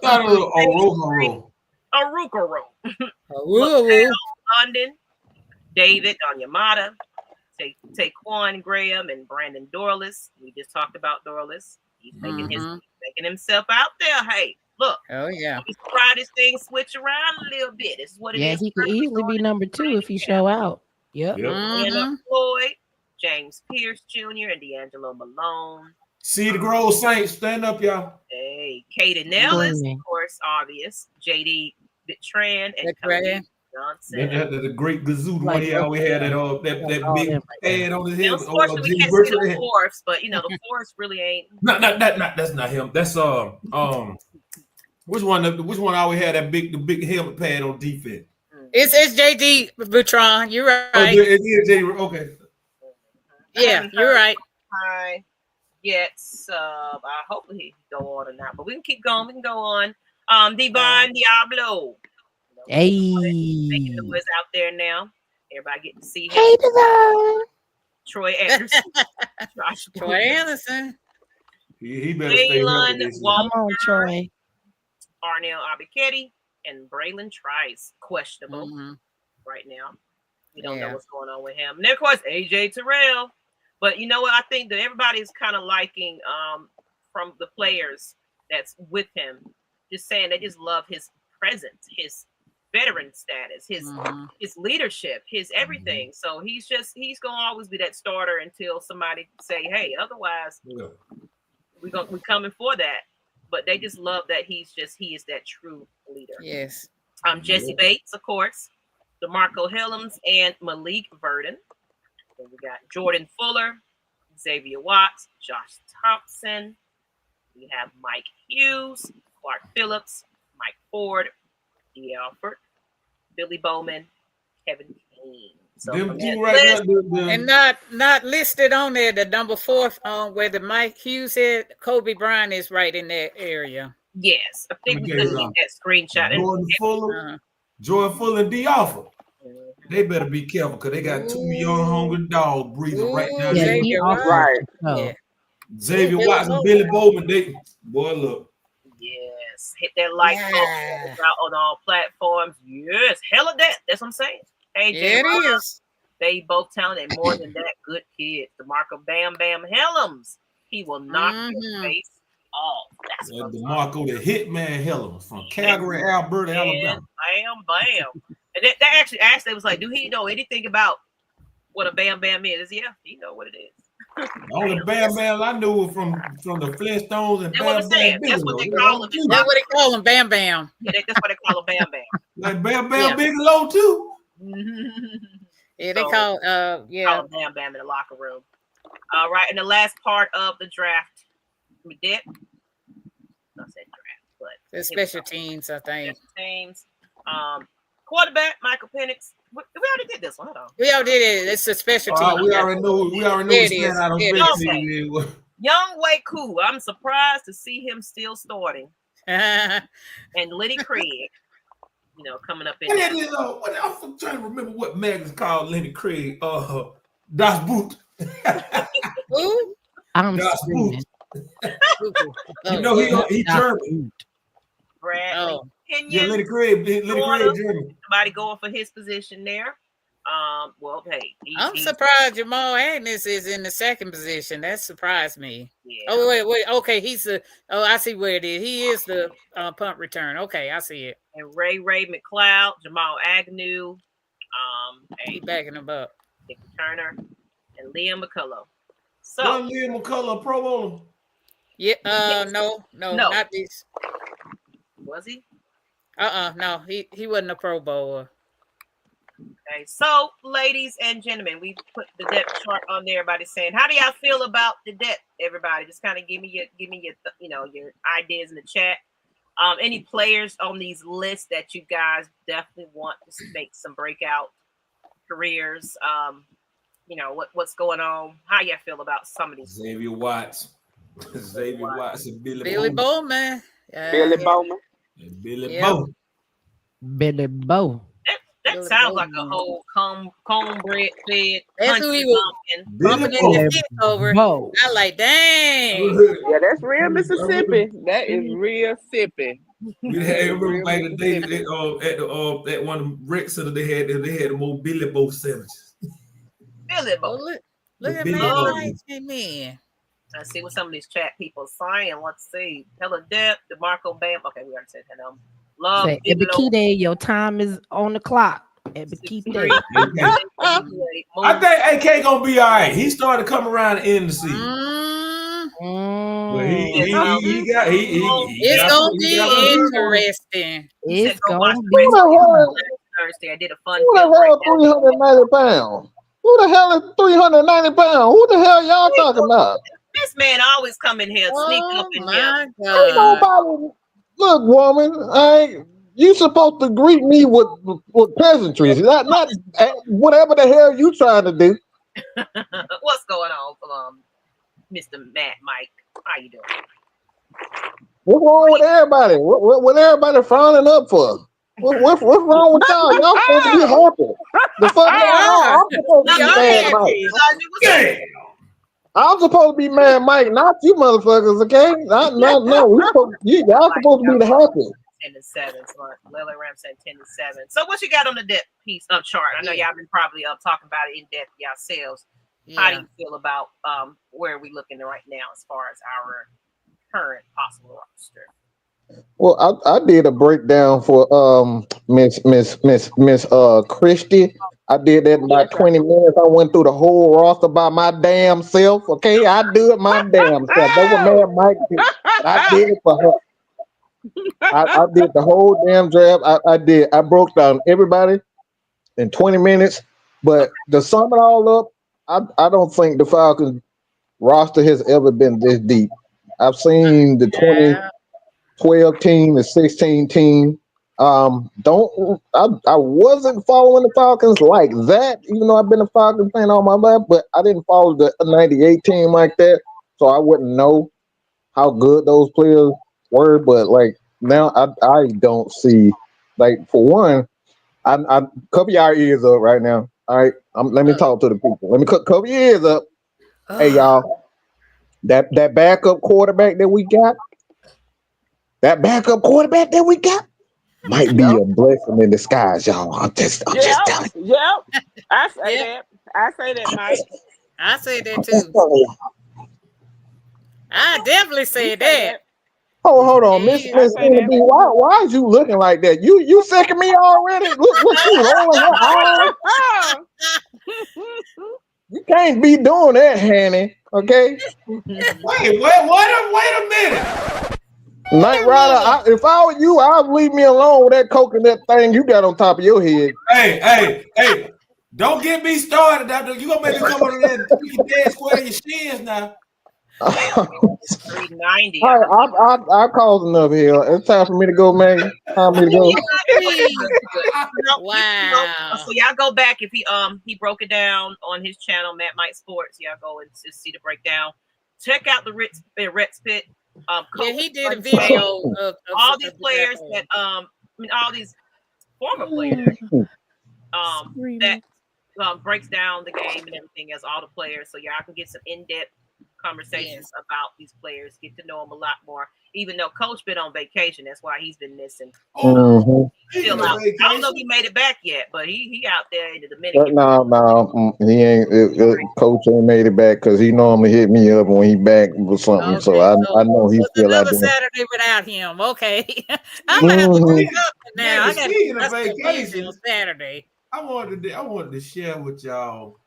thought it was Arukaro. London. David Onyemata. Taquan Graham and Brandon Dorless. We just talked about Dorless. He's making himself out there. Hey, look. Oh yeah. He's try this thing switch around a little bit. This is what it is. Yeah, he could easily be number 2 if he show out. Yep. Floyd, James Pierce Jr. and D'Angelo Malone. See the Grove Saints. Stand up, y'all. Hey, Kaden Ellis, of course, obvious. JD Bitran and Cody Johnson. The great Gazoo, the one he always had that big pad on his head. Unfortunately, we can't see the fourths, but the fourths really ain't. No, that's not him. That's which one always had the big helmet pad on defense? It's JD Butron. You're right. Oh, it is JD. Okay. Yeah, you're right. Hi. Yes. Hopefully he can go on or not, but we can keep going. We can go on. Divine Deablo. Hey. Who is out there now? Everybody getting to see him. Hey, Divine. Troy Anderson. Troy Anderson. He better stay healthy. Come on, Troy. Arnell Abiketti and Braylon Trice questionable right now. We don't know what's going on with him. And then, of course, AJ Terrell. But you know what? I think that everybody's kind of liking from the players that's with him, just saying they just love his presence, his veteran status, his leadership, his everything. So he's gonna always be that starter until somebody say, hey, otherwise we coming for that. But they just love that he is that true leader. Yes. Jesse Bates, of course, DeMarco Helms, and Malik Verdon. Then we got Jordan Fuller, Xavier Watts, Josh Thompson. We have Mike Hughes, Clark Phillips, Mike Ford, D. Alford, Billy Bowman, Kevin Kane. So them two right now, and not listed on there, the number 4 where the Mike Hughes said Cobee Bryant is right in that area. Yes, I think we could get that screenshot. Jordan Fuller and D. Alford. They better be careful because they got 2 young hungry dogs breathing right now. Right. Xavier Watts and Billy Bowman. Boy, look. Yes, hit that like button out on all platforms. Yes, hell of that. That's what I'm saying. AJ it is. They both talented more than that. Good kids. DeMarco Bam Bam Helms. He will knock your face off. That's DeMarco the Hitman Helms from Calgary, Alberta, Alabama. Bam. And they actually asked, they was like, do he know anything about what a Bam Bam is? Yeah, he know what it is. The only Bam Bam I knew was from the Flintstones and Bam Bam. That's what they call him. That's what they call him, Bam Bam. Yeah, that's what they call him, Bam Bam. Like Bam Bam Bigelow too. Yeah, they call call him Bam Bam in the locker room. All right, and the last part of the draft, we did. I said draft, but the special teams, I think. Special teams. Quarterback Michael Penix. We already did this one. Hold on. We already did it. It's a special team. We already know. We already know. Stand out on Young Way Cool. I'm surprised to see him still starting. And Lenny Craig, coming up in. I'm trying to remember what Magnus called Lenny Craig. Das Boot. Who? I'm Das Boot. He German. Bradley Kenyon. Yeah, Lenny Craig German. Somebody going for his position there. Well, hey, I'm surprised Jamal Agnes is in the second position. That surprised me. Yeah. Oh, wait. Okay, I see where it is. He is the punt return. Okay, I see it. And Ray McLeod, Jamal Agnew, he backing him up. Nick Turner, and Liam McCullough. So Liam McCullough Pro Bowler. Yeah. No, not this. Was he? No, he wasn't a Pro Bowler. Okay, so ladies and gentlemen, we put the depth chart on there. Everybody's saying, how do y'all feel about the depth? Everybody, just kind of give me your your ideas in the chat. Any players on these lists that you guys definitely want to make some breakout careers? What's going on? How y'all feel about some of these? Xavier Watts and Billy Bowman. Billy Bowman. And Billy Bow. Billy Bow. That sounds like a whole cornbread fed. That's who he was bumping in his over. I like, dang. Yeah, that's real Mississippi. That is real sippy. We had remember back in the day at one of the rec centers they had the more Billy Bow sandwiches. Billy Bow. Look at man. Let's see what some of these chat people are saying. Let's see. Hella Depp, DeMarco Bam. Okay, we already said hello. Love. Ebikide, your time is on the clock. Ebikide. I think AK gonna be all right. He started coming around the end of the season. But it's gonna be interesting. It's gonna be Thursday. I did a fun. Who the hell 390 pounds? Who the hell is 390 pounds? Who the hell y'all talking about? This man always come in here, sneak up in here. Nobody, look, woman, You supposed to greet me with pleasantries, not whatever the hell you trying to do. What's going on, Mr. Matt Mike? How you doing? What's wrong with everybody? What everybody frowning up for? What's wrong with y'all? Y'all supposed to be happy. The fuck I'm supposed to be mad, Mike. I'm supposed to be mad, Mike, not you motherfuckers, okay? No. Y'all supposed to be the happy. 10-7, Lily Ram said 10-7. So what you got on the depth piece of chart? I know y'all been probably talking about it in depth yourselves. Yeah. How do you feel about where we looking right now as far as our current possible roster? Well, I did a breakdown for Miss Christie. I did that in about 20 minutes. I went through the whole roster by my damn self. Okay, I do it my damn self. That was Mad Mike did. But I did it for her. I did the whole damn draft. I broke down everybody in 20 minutes. But to sum it all up, I don't think the Falcons roster has ever been this deep. I've seen the 2012 team, the 16 team. I wasn't following the Falcons like that, even though I've been a Falcons fan all my life, but I didn't follow the 98 team like that, so I wouldn't know how good those players were. But like now, I don't see, like, for one, I cover your ears up right now. All right, let me talk to the people. Let me cover your ears up. Hey y'all, that backup quarterback that we got. Might be a blessing in disguise, y'all. I'm just telling you. Yep. I say that, Mike. I say that too. I definitely say that. Oh, hold on, Miss B. Why is you looking like that? You sick of me already? Look you rolling her eyes. You can't be doing that, Hanny. Okay. Wait a minute. Nyght Ryder, if I were you, I'd leave me alone with that coconut thing you got on top of your head. Hey, don't get me started. You gonna make me come over there and you can dead square your shins now. 390. All right, I caused enough here. It's time for me to go, man. Time for me to go. Wow. So y'all go back if he broke it down on his channel, Matt Mike Sports. Y'all go and just see the breakdown. Check out the Ritz Pit. He did a video of all these players that all these former players that breaks down the game and everything as all the players, so y'all can get some in-depth conversations about these players, get to know them a lot more. Even though Coach been on vacation, that's why he's been missing. Still out. I don't know if he made it back yet, but he out there in the Dominican. No, he ain't. Coach ain't made it back because he normally hit me up when he back with something. Okay, so I know he's still out there. Saturday without him. Okay, I'm gonna have to look up now. Speaking of vacation, on Saturday. I wanted to share with y'all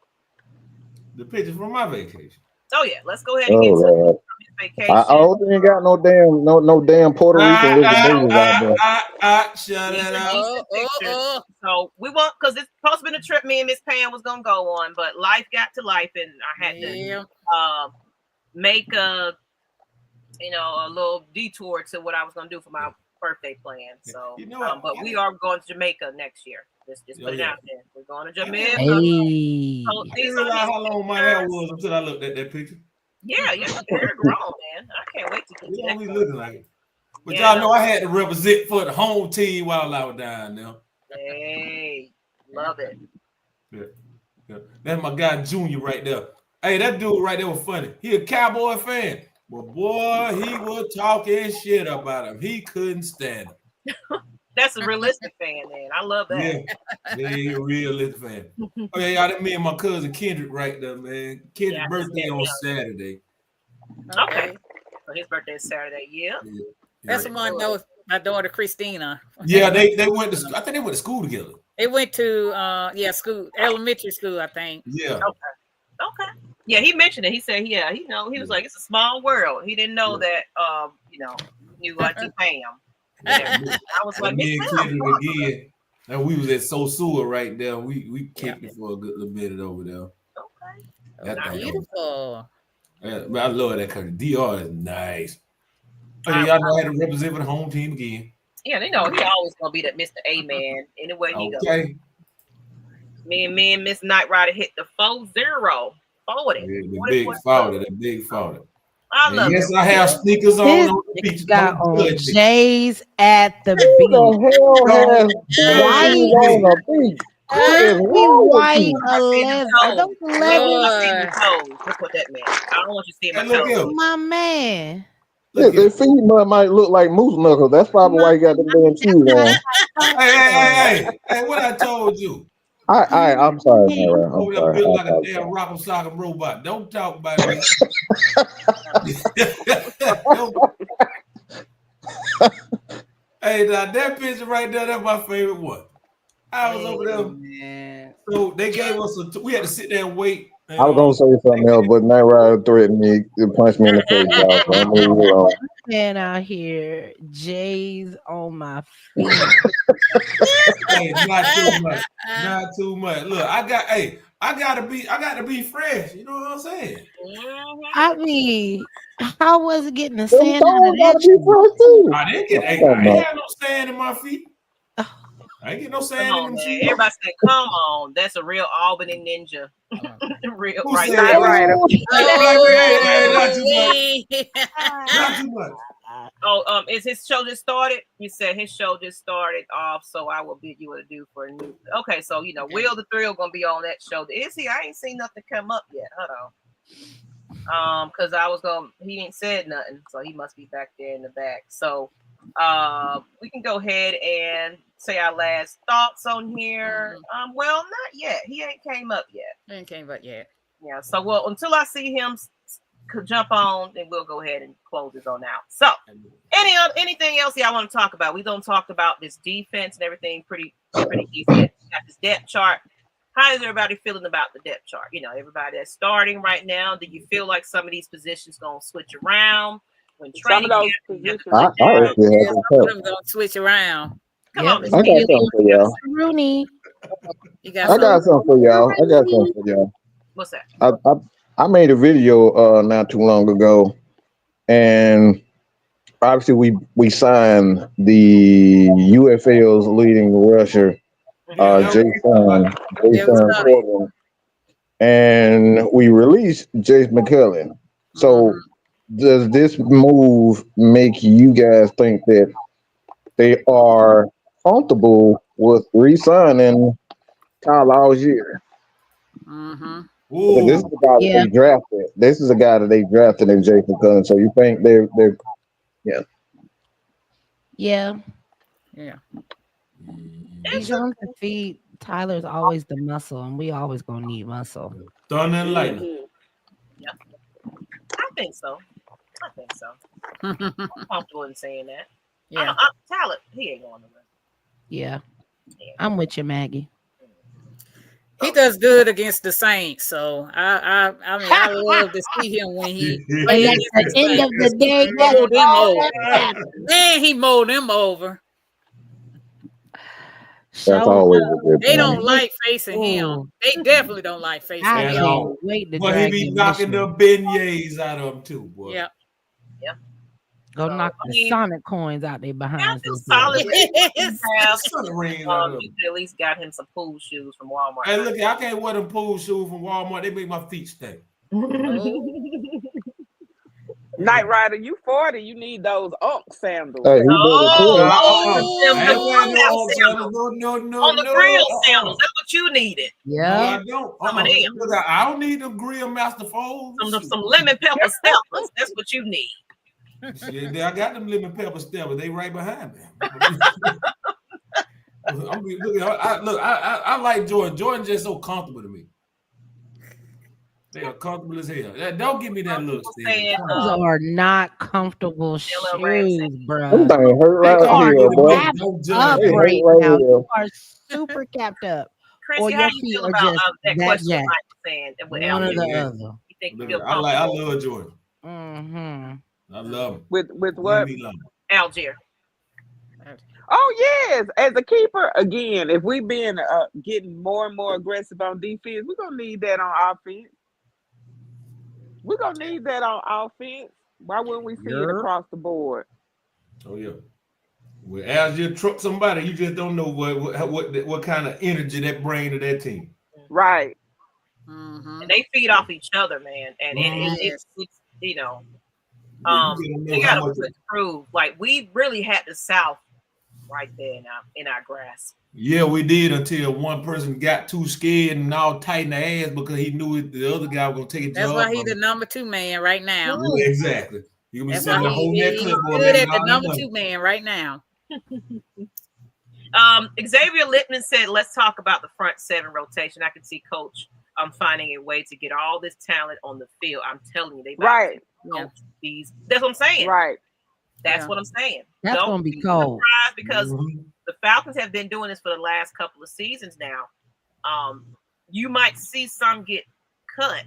the pictures from my vacation. Oh yeah, let's go ahead and get some from his vacation. I hope he ain't got no damn Puerto Rican out there. Shut it up. So we won't, because it's supposed to be a trip me and Miss Pam was gonna go on, but life got to life, and I had to make a little detour to what I was gonna do for my birthday plan. So, but we are going to Jamaica next year. Let's just put it out there. We're going to Jamaica. Hey. I didn't realize how long my hair was until I looked at that picture. Yeah, you're grown, man. I can't wait to get to that. Looking like it. But y'all know I had to represent for the home team while I was down there. Hey, love it. Yeah. That's my guy Junior right there. Hey, that dude right there was funny. He a Cowboy fan. But boy, he was talking shit about him. He couldn't stand him. That's a realistic fan, man. I love that. Yeah, he's a realistic fan. Oh, yeah, y'all, that me and my cousin Kendrick right there, man. Kendrick's birthday on Saturday. Okay. So his birthday is Saturday, That's the one that was my daughter Christina. Yeah, they went to I think they went to school together. They went to school, elementary school, I think. Yeah. Okay. Yeah, he mentioned it. He said, he was like, it's a small world. He didn't know that knew Auntie Pam. Yeah. I was like, me and Kendrick again. And we was at Sosua right there. We kicked it for a good little minute over there. Okay. That's beautiful. I love that country. DR is nice. Y'all know I had to represent for the home team again. Yeah, they know he always gonna be that Mr. A man anywhere he goes. Me and Miss Nyght Ryder hit the 40. 40. The big 40, the big 40. I love yes, it. I have sneakers on. This got on J's at the Who beach. the hell has white on the beach? What is wrong with White you? 11. Those 11. That's what that meant. I don't want you to see my toes. My man. Yeah, their feet might look like moose knuckles. That's probably why you got the damn shoes on. Hey, what I told you? I'm sorry, Mara. I'm Built sorry. like a damn rock'em sock'em robot. Don't talk about me. Hey, now that picture right there, that's my favorite one. I was over there. So they gave us we had to sit there and wait. I was gonna say something else, but Nyght Ryder threatened me to punch me in the face, y'all. So I'm gonna leave it alone. Man out here, J's on my feet. Hey, not too much. Not too much. Look, I gotta be fresh. You know what I'm saying? I mean, how was it getting the sand out of that? I ain't had no sand in my feet. I ain't get no sand in my feet. Everybody said, "Come on, that's a real Albany ninja." Real, Who right? said that? Right. Not too much. Oh, is his show just started? You said his show just started off, so I will bid you adieu for a new. Okay, so Will the Thrill gonna be on that show. Is he? I ain't seen nothing come up yet. Hold on. Because he ain't said nothing, so he must be back there in the back. So, we can go ahead and say our last thoughts on here. Well, not yet. He ain't came up yet. He ain't came up yet. Yeah. So, until I see him jump on, then we'll go ahead and close this on out. So, anything else y'all want to talk about? We don't talk about this defense and everything pretty easy. Got this depth chart. How is everybody feeling about the depth chart? Everybody that's starting right now. Do you feel like some of these positions gonna switch around when training? I actually have I'm gonna switch around. Come on, I got something for y'all. Rooney. I got something for y'all. What's that? I made a video not too long ago, and obviously we signed the UFL's leading rusher, Jashaun Corbin, and we released Ms McKellen. So does this move make you guys think that they are comfortable with re-signing Kyle Algier? This is the guy that they drafted. This is a guy that they drafted in Jason McKellen. So you think they're Yeah. He's on the feet. Tyler's always the muscle, and we always gonna need muscle. Thunder and lightning. Yeah, I think so. I'm comfortable in saying that. Yeah, Tyler, he ain't going nowhere. Yeah, I'm with you, Maggie. He does good against the Saints, so I mean I love to see him when he plays at the end of the day, mold him over. Man, he mowed him over. That's always a good They don't like facing him. They definitely don't like facing him. But he be knocking the beignets out of him too, boy. Yeah. Go knock the Sonic coins out there behind. Solid. You at least got him some pool shoes from Walmart. Hey, look, I can't wear them pool shoes from Walmart. They make my feet stink. Nyght Ryder, you 40. You need those Unk sandals. Hey, no. On the grill sandals. That's what you needed. Yeah. No, I don't. I don't need them grill master folds. Some lemon pepper steppers. That's what you need. Shit, I got them lemon pepper steppers. They right behind me. I like Jordan. Jordan's just so comfortable to me. They are comfortable as hell. Don't give me that look. Those are not comfortable shoes, bro. Them things hurt right here, bro. Up right now. You are super capped up. Chrissy, how you feel about that question Mike saying with one or the other? You think you feel I love Jordan. I love him. With what? Algier. Oh yes, as a keeper again. If we been getting more and more aggressive on defense, we're gonna need that on offense. We're gonna need that on offense. Why wouldn't we see it across the board? Oh yeah. Well, as you truck somebody, you just don't know what kind of energy that bring to that team. Right. Mm-hmm. And they feed off each other, man. And it's you know, they got a point to prove. Like we really had the South right there in our grasp. Yeah, we did until one person got too scared and all tighten the ass because he knew the other guy was gonna take a job. That's why he's the number 2 man right now. Yeah, exactly. You can be sitting there holding that clipboard. Good at the number 2 man right now. Xavier Littman said, "Let's talk about the front 7 rotation." I can see Coach finding a way to get all this talent on the field. I'm telling you, they right. Coach these. That's what I'm saying. Right. That's what I'm saying. That's gonna be cold because the Falcons have been doing this for the last couple of seasons now. You might see some get cut,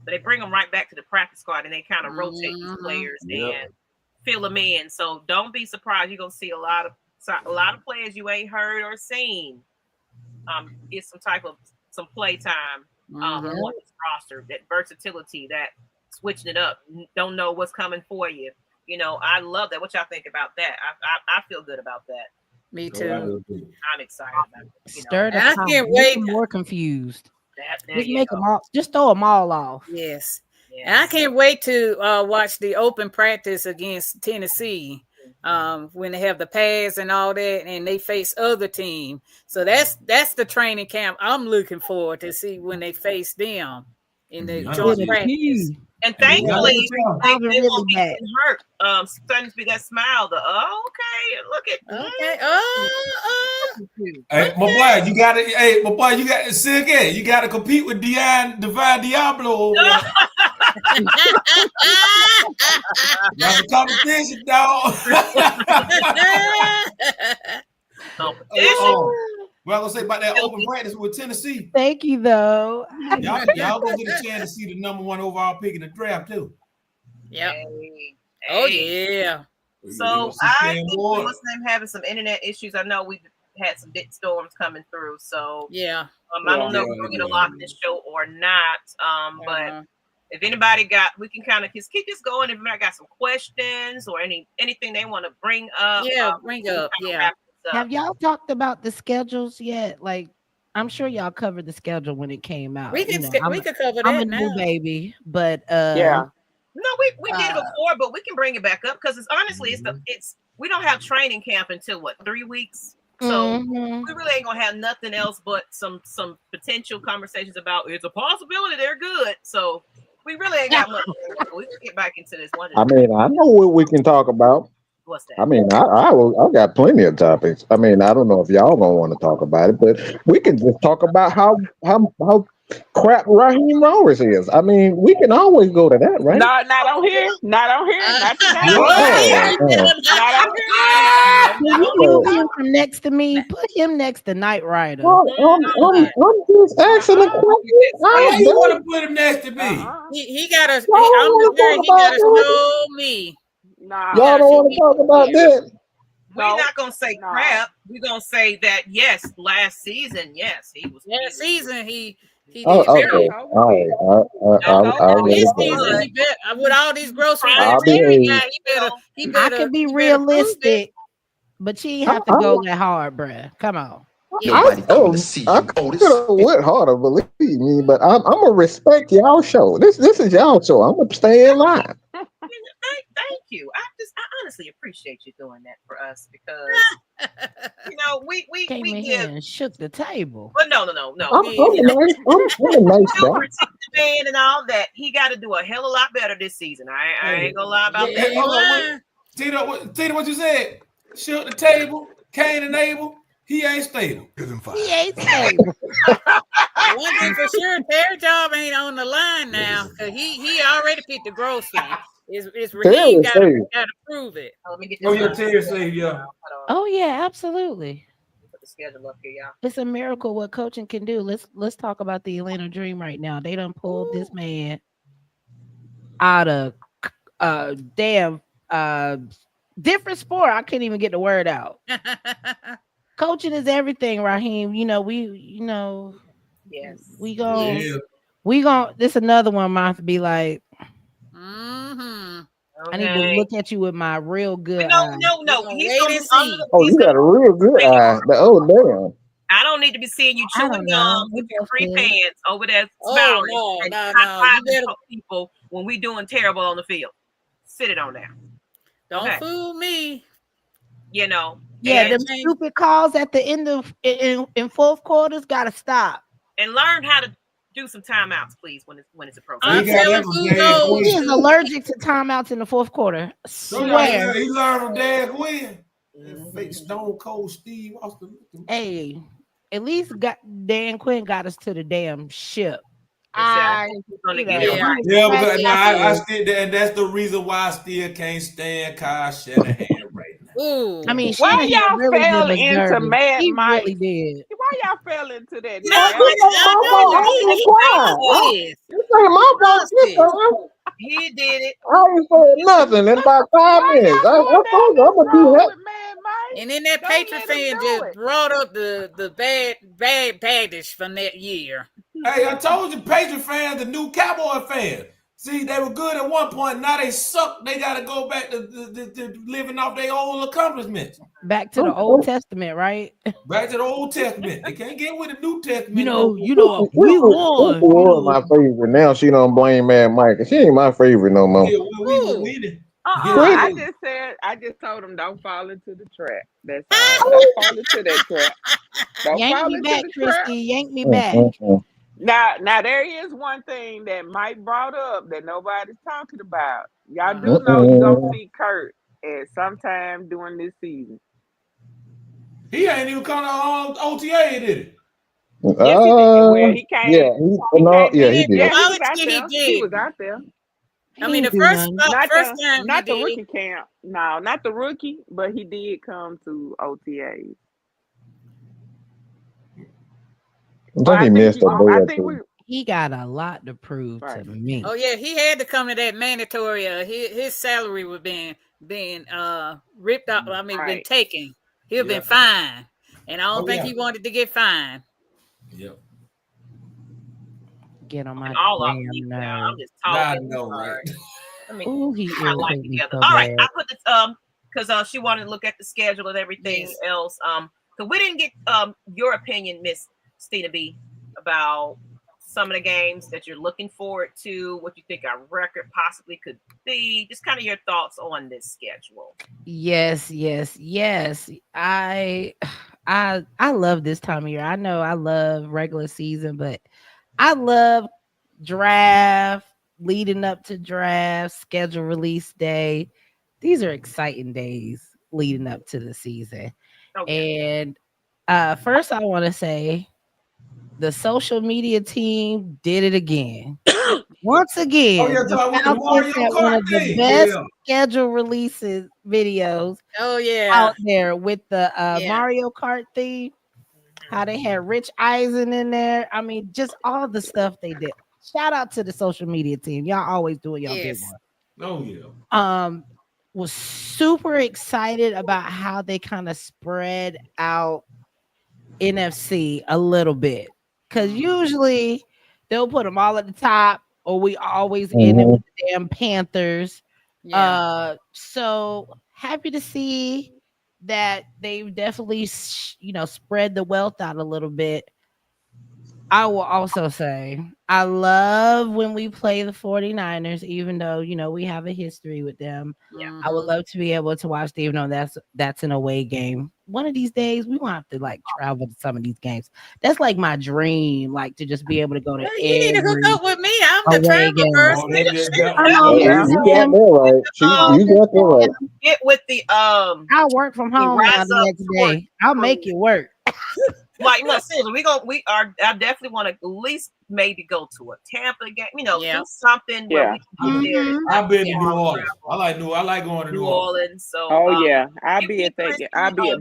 but they bring them right back to the practice squad and they kind of rotate these players and fill them in. So don't be surprised. You're gonna see a lot of players you ain't heard or seen get some play time on this roster. That versatility, that switching it up, don't know what's coming for you. You know, I love that. What y'all think about that? I feel good about that. Me too. I'm excited about it. Stir the pot. I can't wait. More confused. Just make them all. Just throw them all off. Yes. And I can't wait to watch the open practice against Tennessee when they have the pads and all that, and they face other team. So that's the training camp I'm looking forward to see when they face them in the joint practice. And thankfully, they won't be getting hurt. Starting to be that smile. Look at. Hey, my boy, you got to. Hey, my boy, you got to say again. You got to compete with Divine Deablo. That's a competition, dog. Competition. Well, I'm gonna say about that open practice with Tennessee. Thank you, though. Y'all gonna get a chance to see the number 1 overall pick in the draft too. Yep. Oh yeah. So I think what's name having some internet issues. I know we've had some big storms coming through. So yeah. I don't know if we're gonna lock this show or not. But if anybody we can kind of just keep this going. If anybody got some questions or anything they want to bring up, bring up. Yeah. Have y'all talked about the schedules yet? Like, I'm sure y'all covered the schedule when it came out. We could cover that. I'm a now. new baby, but No, we did it before, but we can bring it back up because it's honestly we don't have training camp until 3 weeks. So we really ain't gonna have nothing else but some potential conversations about it's a possibility they're good. So we really ain't got much. We can get back into this one. I mean, I know what we can talk about. What's that? I mean, I got plenty of topics. I mean, I don't know if y'all gonna want to talk about it, but we can just talk about how crap Raheem Morris is. I mean, we can always go to that, right? No, not on here. Not on here. Not today. You move him from next to me. Put him next to Nyght Ryder. I'm just asking a question. Why you want to put him next to me? He gotta. He gotta show me. Nah, y'all don't want to talk about that. We're not gonna say crap. We're gonna say that yes, last season, yes, he was. Last season, he did okay. All right. This season, he bet with all these groceries. He better. I can be realistic, but you have to go that hard, bruh. Come on. I could have went harder, believe me, but I'm gonna respect y'all show. This is y'all show. I'm gonna stay in line. Thank you. I honestly appreciate you doing that for us because we came in here and shook the table. But no. I'm a nice guy. Man and all that. He got to do a hell of a lot better this season. I ain't gonna lie about that. Tito, what you said? Shook the table, Cain and Abel. He ain't stable. He ain't stable. One thing for sure, their job ain't on the line now because he already picked the grocery. It's Raheem got to prove it. Let me get this. Oh yeah, absolutely. Put the schedule up here, y'all. It's a miracle what coaching can do. Let's talk about the Atlanta Dream right now. They done pulled this man out of different sport. I can't even get the word out. Coaching is everything, Raheem. Yes. We gon' this another one might be like, Okay. I need to look at you with my real good eye. No. He's gonna be Oh, you got a real good eye. Oh, damn. I don't need to be seeing you chewing gum with your free pants over there smiling and high-fiving people when we doing terrible on the field. Sit it on there. Don't fool me. You know. Yeah, them stupid calls at the end of in fourth quarters gotta stop. And learn how to do some timeouts, please, when it's appropriate. I'm telling you, he is allergic to timeouts in the fourth quarter. Swear. He learned from Dan Quinn. Fake Stone Cold Steve Austin. Hey, at least Dan Quinn got us to the damn ship. Because I still, and that's the reason why I still can't stand Kyle Shanahan right now. Ooh. I mean, why y'all really fell into Mad Mike? Really did. Why y'all fell into that? He did it. I ain't said nothing in about 5 minutes. I'm gonna do that. And then that Patriot fan just brought up the bad baggage from that year. Hey, I told you, Patriot fans, the new Cowboy fans. See, they were good at one point. Now they suck. They got to go back to living off their old accomplishments. Back to the Old Testament, right? Back to the Old Testament. They can't get with the New Testament. You know, we won. Was my favorite. Now she don't blame Mad Mike. She ain't my favorite no more. I just told him don't fall into the trap. That's all. Don't fall into that trap. Don't Yank fall me into back, the trap. Christy. Yank me back. Now there is one thing that Mike brought up that nobody's talking about. Y'all do know you're gonna see Kurt at some time during this season. He ain't even come on OTA, did he? Yes, he did. Well, he came. He did. He was out there. I mean, the first time, not the rookie camp. No, not the rookie, but he did come to OTAs. He got a lot to prove to me. Oh yeah, he had to come to that mandatory. His salary was being ripped off. I mean, been taken. He'd been fined, and I don't think he wanted to get fined. Yep. Get on my damn nerves. I'm just talking. I know, right? I mean, Ooh, he I like together. All right, I put this because she wanted to look at the schedule and everything else. So we didn't get your opinion, Miss Stina B, about some of the games that you're looking forward to, what you think our record possibly could be, just kind of your thoughts on this schedule. Yes. I love this time of year. I know I love regular season, but I love draft, leading up to draft, schedule release day. These are exciting days leading up to the season. And first I want to say the social media team did it again. Once again, the Falcons had one of the best schedule releases videos out there with the Mario Kart theme. How they had Rich Eisen in there. I mean, just all the stuff they did. Shout out to the social media team. Y'all always doing y'all big one. Oh yeah. Was super excited about how they kind of spread out NFC a little bit. Because usually they'll put them all at the top, or we always end it with the damn Panthers. So happy to see that they've definitely, spread the wealth out a little bit. I will also say I love when we play the 49ers, even though, we have a history with them. Yeah. I would love to be able to watch, even though that's an away game. One of these days, we won't have to travel to some of these games. That's like my dream, to just be able to go to you need to hook up with me. I'm the travel person. You got that right. Get with the I'll work from home now the next day. I'll make it work. Seriously, I definitely want to at least maybe go to a Tampa game, do something where we can get there. I've been to New Orleans. I like going to New Orleans. So I'll be at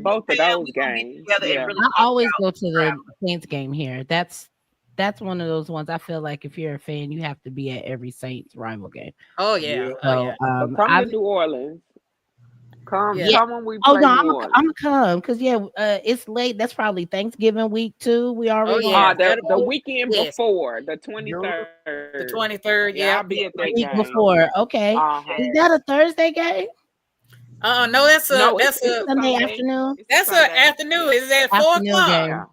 both of those games. I always go to the Saints game here. That's one of those ones I feel like if you're a fan, you have to be at every Saints rival game. Oh yeah. Come to New Orleans. Come when we Oh play no, New I'm Orleans. gonna come because it's late. That's probably Thanksgiving week too. We already the weekend before the 23rd. The 23rd, yeah, I'll be at that week game. before. Okay, is that a Thursday game? No, that's a Sunday afternoon. That's an afternoon. It's at 4 o'clock. Game.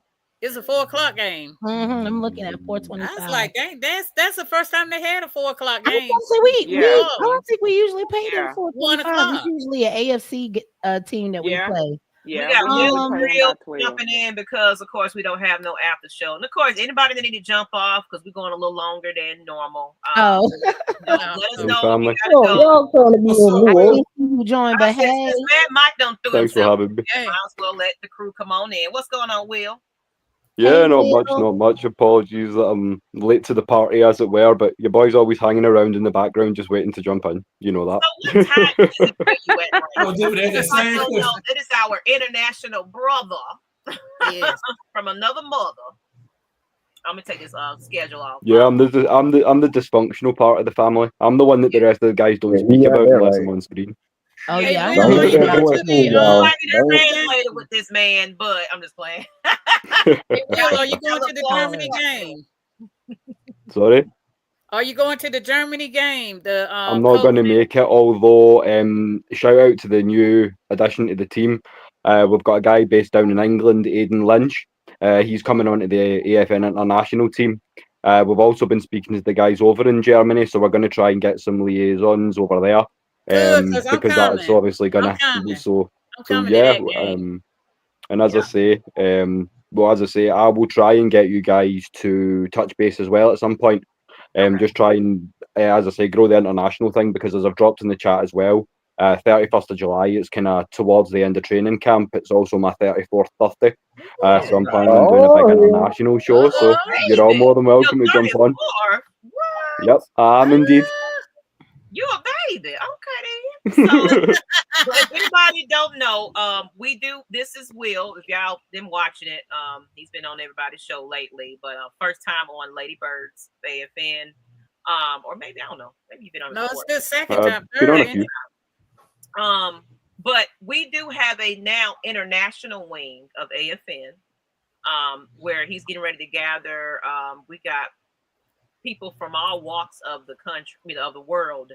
It's a 4 o'clock game. I'm looking at 4:25. I was like, dang, that's the first time they had a 4 o'clock game. I don't think we usually play them 1 4:25. o'clock. It's usually an AFC team that we play. Yeah, we got real jumping in because, of course, we don't have no after show. And, of course, anybody that need to jump off because we're going a little longer than normal. Let us know when you got to go. Y'all trying to be in you join, but hey. Mike done threw Thanks for having me. Might as well let the crew come on in. What's going on, Will? Yeah, not much. Apologies that I'm late to the party, as it were, but your boy's always hanging around in the background just waiting to jump in. You know that. So what time is it where you at right now? It is our international brother from another mother. I'm gonna take this schedule off. Yeah, I'm the dysfunctional part of the family. I'm the one that the rest of the guys don't speak about unless I'm on screen. Oh yeah, I with this man, but I'm just playing. Will, are you going to the Germany game? Sorry? Are you going to the Germany game? I'm not going to make it, although shout out to the new addition to the team. We've got a guy based down in England, Aidan Lynch. He's coming on to the AFN international team. We've also been speaking to the guys over in Germany, so we're going to try and get some liaisons over there. Because that's obviously going to and as I say, I will try and get you guys to touch base as well at some point. Just try and, as I say, grow the international thing, because as I've dropped in the chat as well, 31st of July, it's kind of towards the end of training camp. It's also my 34th birthday. So I'm planning on doing a big international show. So you're all more than welcome to jump on. Yep, I am indeed. You a baby. Okay then. So if anybody don't know, this is Will. If y'all been watching it, he's been on everybody's show lately, but first time on LadyBirds, AFN. Or maybe I don't know. Maybe you've been on it's the second time. But we do have a now international wing of AFN, where he's getting ready to gather. We got people from all walks of the country, of the world,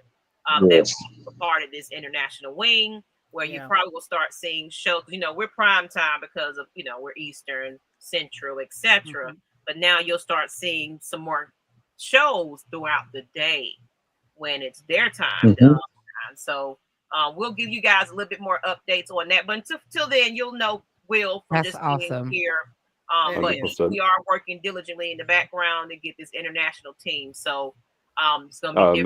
that are part of this international wing, where you probably will start seeing shows. We're prime time because of, we're Eastern, Central, etc. But now you'll start seeing some more shows throughout the day when it's their time. So we'll give you guys a little bit more updates on that. But until then, you'll know Will from just being here. But we are working diligently in the background to get this international team. So it's going to be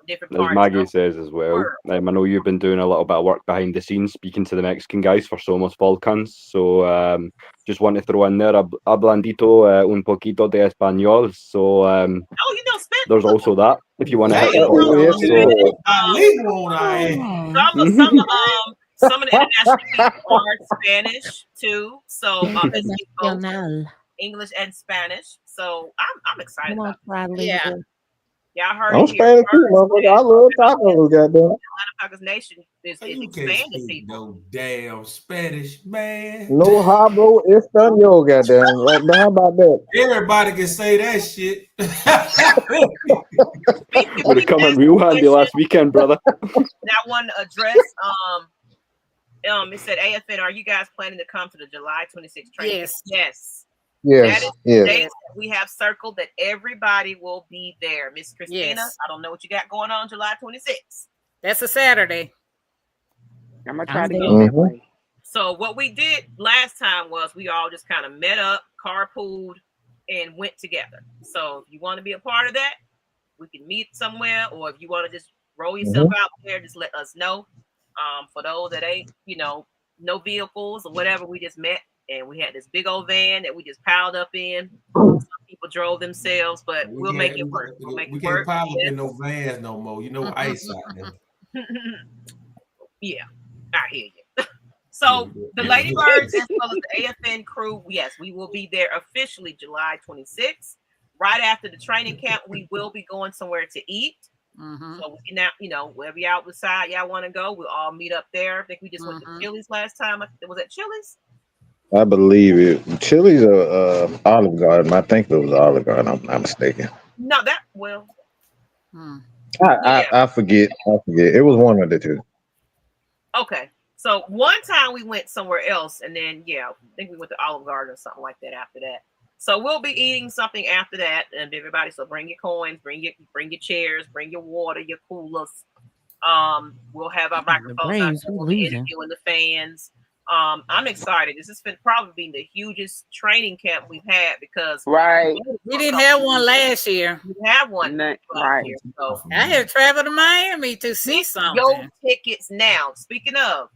different parts. As Maggie says as well, I know you've been doing a little bit of work behind the scenes, speaking to the Mexican guys for Somos Falcons. So just want to throw in there, hablandito un poquito de español. So there's also that, if you want to help. Some of the international people are Spanish too, so English and Spanish. So I'm excited about it. Y'all heard I'm Spanish too, motherfucker. I love tacos, goddamn. Tacos Nation is expanding people. No damn Spanish, man. No hablo español, goddamn. Like, how about that? Everybody can say that shit. Would have come in real handy last weekend, brother. Now, I want to address. It said, AFN, are you guys planning to come to the July 26th training? Yes. That is the date that we have circled that everybody will be there. Miss Christina, I don't know what you got going on July 26th. That's a Saturday. I'm going to try to get that way. So what we did last time was we all just kind of met up, carpooled, and went together. So if you want to be a part of that, we can meet somewhere, or if you want to just roll yourself out there, just let us know. For those that ain't, no vehicles or whatever, we just met and we had this big old van that we just piled up in. Some people drove themselves, but we'll make it work. We can't pile up in no vans no more. Ice out there. Yeah, I hear you. So the LadyBirds as well as the AFN crew, yes, we will be there officially July 26th. Right after the training camp, we will be going somewhere to eat. So we now, wherever y'all decide y'all want to go, we'll all meet up there. I think we just went to Chili's last time. Was it Chili's? I believe it. Chili's or Olive Garden. I think it was Olive Garden. I'm not mistaken. No, that well. I forget. It was one of the two. Okay. So one time we went somewhere else, and then I think we went to Olive Garden or something like that after that. So we'll be eating something after that, and everybody. So bring your coins, bring your chairs, bring your water, your coolers. We'll have our microphones. We'll be interviewing the fans. I'm excited. This has been probably the hugest training camp we've had because we didn't have one last year. We have one right. Year, so. I had traveled to Miami to see something. Your tickets now. Speaking of,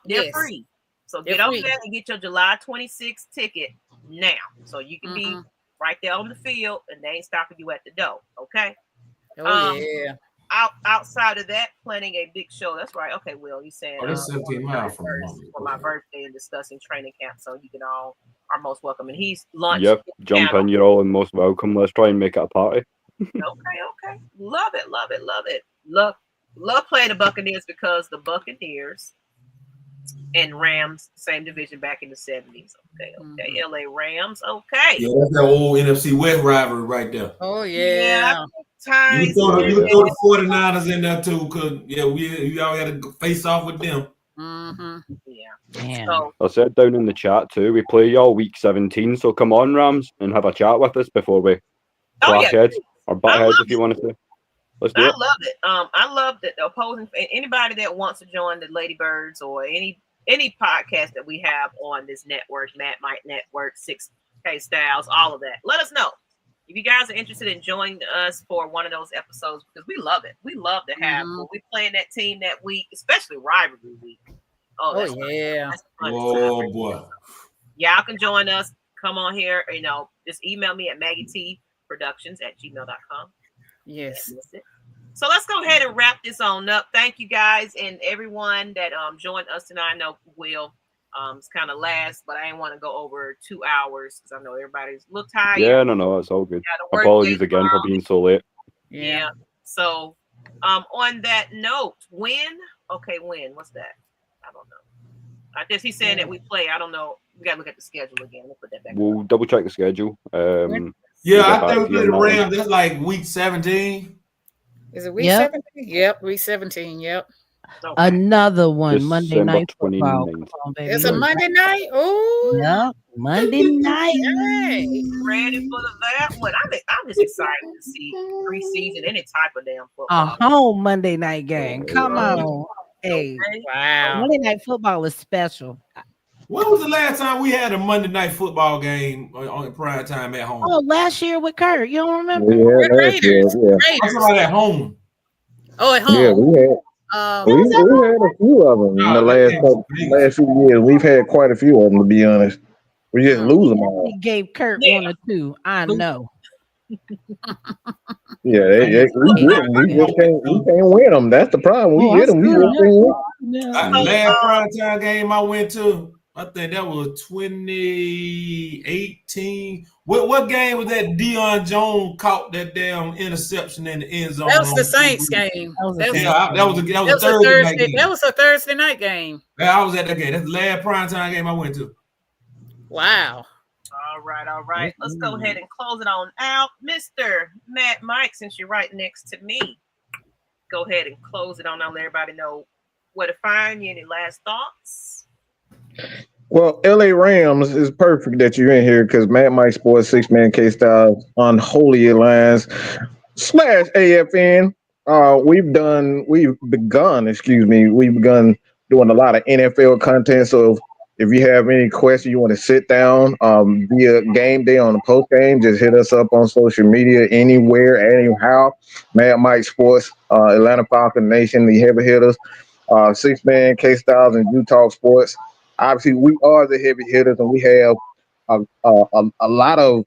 they're free. So get on there and get your July 26th ticket now. So you can be right there on the field and they ain't stopping you at the door. Okay. Outside of that, planning a big show. That's right. Okay, Will, you saying that's 17 miles from for my birthday and discussing training camp. So you can all are most welcome. And he's launched. Yep, jump in. You're all most welcome. Let's try and make it a party. Okay. Love it. Love playing the Buccaneers because the Buccaneers and Rams, same division back in the 70s. Okay. LA Rams. Okay. Yeah, that's that old NFC West rivalry right there. Oh yeah. You throw the 49ers in there too, because we all had to face off with them. Yeah. So, I said down in the chat too, we play y'all week 17, so come on, Rams, and have a chat with us before we clash heads or butt heads if you want to. Let's do it. I love it. I love that the opposing anybody that wants to join the LadyBirds or any podcast that we have on this network, Mad Mike Network, 6K Styles, all of that. Let us know. If you guys are interested in joining us for one of those episodes, because we love it. We love to have when we playing that team that week, especially rivalry week. That's fun. Oh boy. Y'all can join us. Come on here. Just email me at Maggietproductions@gmail.com. Yes. So let's go ahead and wrap this on up. Thank you guys and everyone that joined us tonight. I know Will it's kind of last, but I didn't want to go over 2 hours because I know everybody's a little tired. Yeah, no, it's all good. Apologies again for being so late. Yeah. So on that note, when? What's that? I don't know. I guess he's saying that we play. I don't know. We gotta look at the schedule again. We'll put that back. We'll double check the schedule. I think we play the Rams. That's like week 17. Is it week 17? Yep, week 17. Yep. Okay. Another one, Monday night football. It's a Monday night. Oh, yeah, Monday night. Ready for that one? I'm just excited to see preseason, any type of damn football. A home Monday night game. Come on, hey, wow! Monday night football was special. When was the last time we had a Monday night football game on prime time at home? Oh, last year with Kurt. You don't remember? Yeah, Raiders. I'm talking about at home. Oh, at home. Yeah, we had a few of them in the last few years. We've had quite a few of them, to be honest. We just lose them all. He gave Kurt 1 or 2. I know. We can't win them. That's the problem. We get them. We just can't win. The last prime time game I went to, I think that was 2018. What game was that? Deion Jones caught that damn interception in the end zone. That was the Saints game. That was a Thursday night game. That was a Thursday night game. Yeah, I was at that game. That's the last primetime game I went to. Wow. All right. Let's go ahead and close it on out. Mr. Matt Mike, since you're right next to me, go ahead and close it on out. Let everybody know where to find you. Any last thoughts? Well, LA Rams is perfect that you're in here because Mad Mike Sports 6-Man K-Style Unholy Alliance / AFN. We've begun doing a lot of NFL content. So if you have any questions, you want to sit down via game day on the post game, just hit us up on social media anywhere, anyhow. Mad Mike Sports, Atlanta Falcon Nation, the heavy hitters, 6-Man K-Styles and Utah Sports. Obviously, we are the heavy hitters, and we have a lot of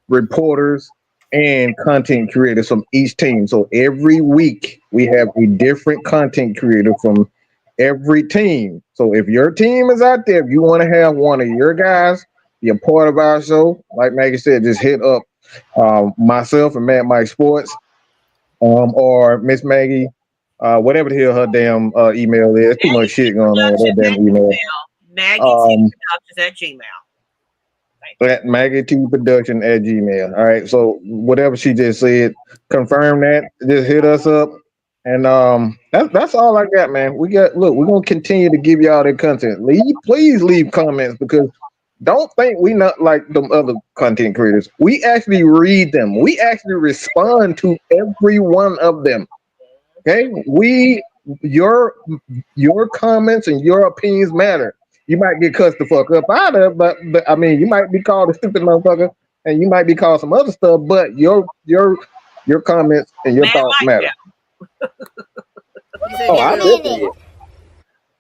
reporters and content creators from each team. So every week we have a different content creator from every team. So if your team is out there, if you want to have one of your guys be a part of our show, like Maggie said, just hit up myself and Mad Mike Sports. or Ms Maggie, whatever the hell her damn email is. Too much shit going on with her damn email. Maggietproductions@gmail. At Maggietproduction@gmail. All right. So whatever she just said, confirm that. Just hit us up. And that's all I got, man. We're gonna continue to give y'all that content. Please leave comments, because don't think we not like them other content creators. We actually read them. We actually respond to every one of them. Okay? Your comments and your opinions matter. You might get cussed the fuck up out of, but I mean, you might be called a stupid motherfucker, and you might be called some other stuff. But your comments and your thoughts matter. I definitely.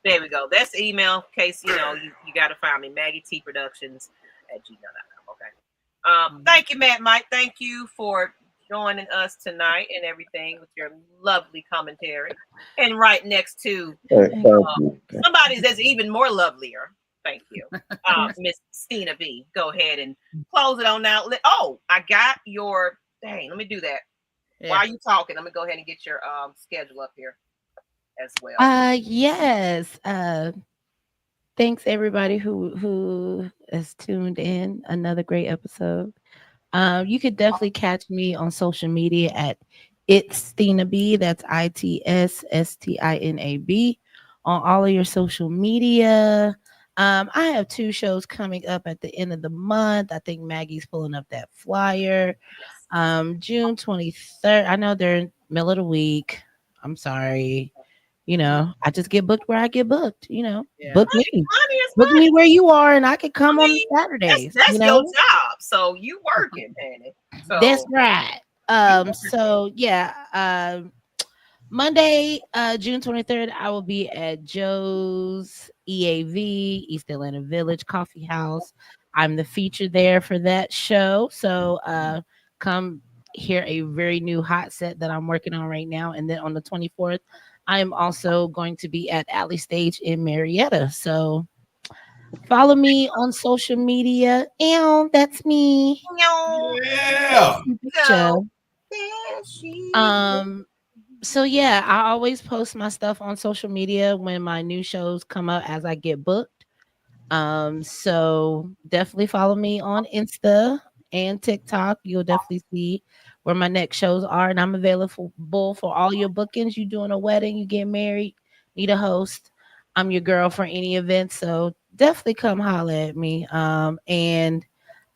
There we go. That's the email. In case you got to find me, Maggietproductions@gmail.com. Okay. Thank you, Matt Mike. Thank you for joining us tonight and everything with your lovely commentary. And right next to somebody that's even more lovelier. Thank you, Miss Stina B. Go ahead and close it on out. Oh, I got your dang. Let me do that. Yeah. While you talking, I'm gonna go ahead and get your schedule up here as well. Yes. Thanks everybody who has tuned in. Another great episode. You could definitely catch me on social media at It's Stina B. That's ITSSTINAB on all of your social media. I have 2 shows coming up at the end of the month. I think Maggie's pulling up that flyer. June 23rd. I know they're in the middle of the week. I'm sorry. I just get booked where I get booked. Book me. Book me where you are, and I can come on Saturdays. That's your job. So you working, Danny. So. That's right. Monday, June 23rd, I will be at Joe's EAV, East Atlanta Village Coffee House. I'm the feature there for that show. So come hear a very new hot set that I'm working on right now. And then on the 24th, I am also going to be at Alley Stage in Marietta. So follow me on social media. Ew, that's me. Yeah. So yeah, I always post my stuff on social media when my new shows come up as I get booked. So definitely follow me on Insta and TikTok. You'll definitely see where my next shows are, and I'm available for all your bookings. You doing a wedding, you get married, need a host, I'm your girl for any event. So definitely come holler at me. And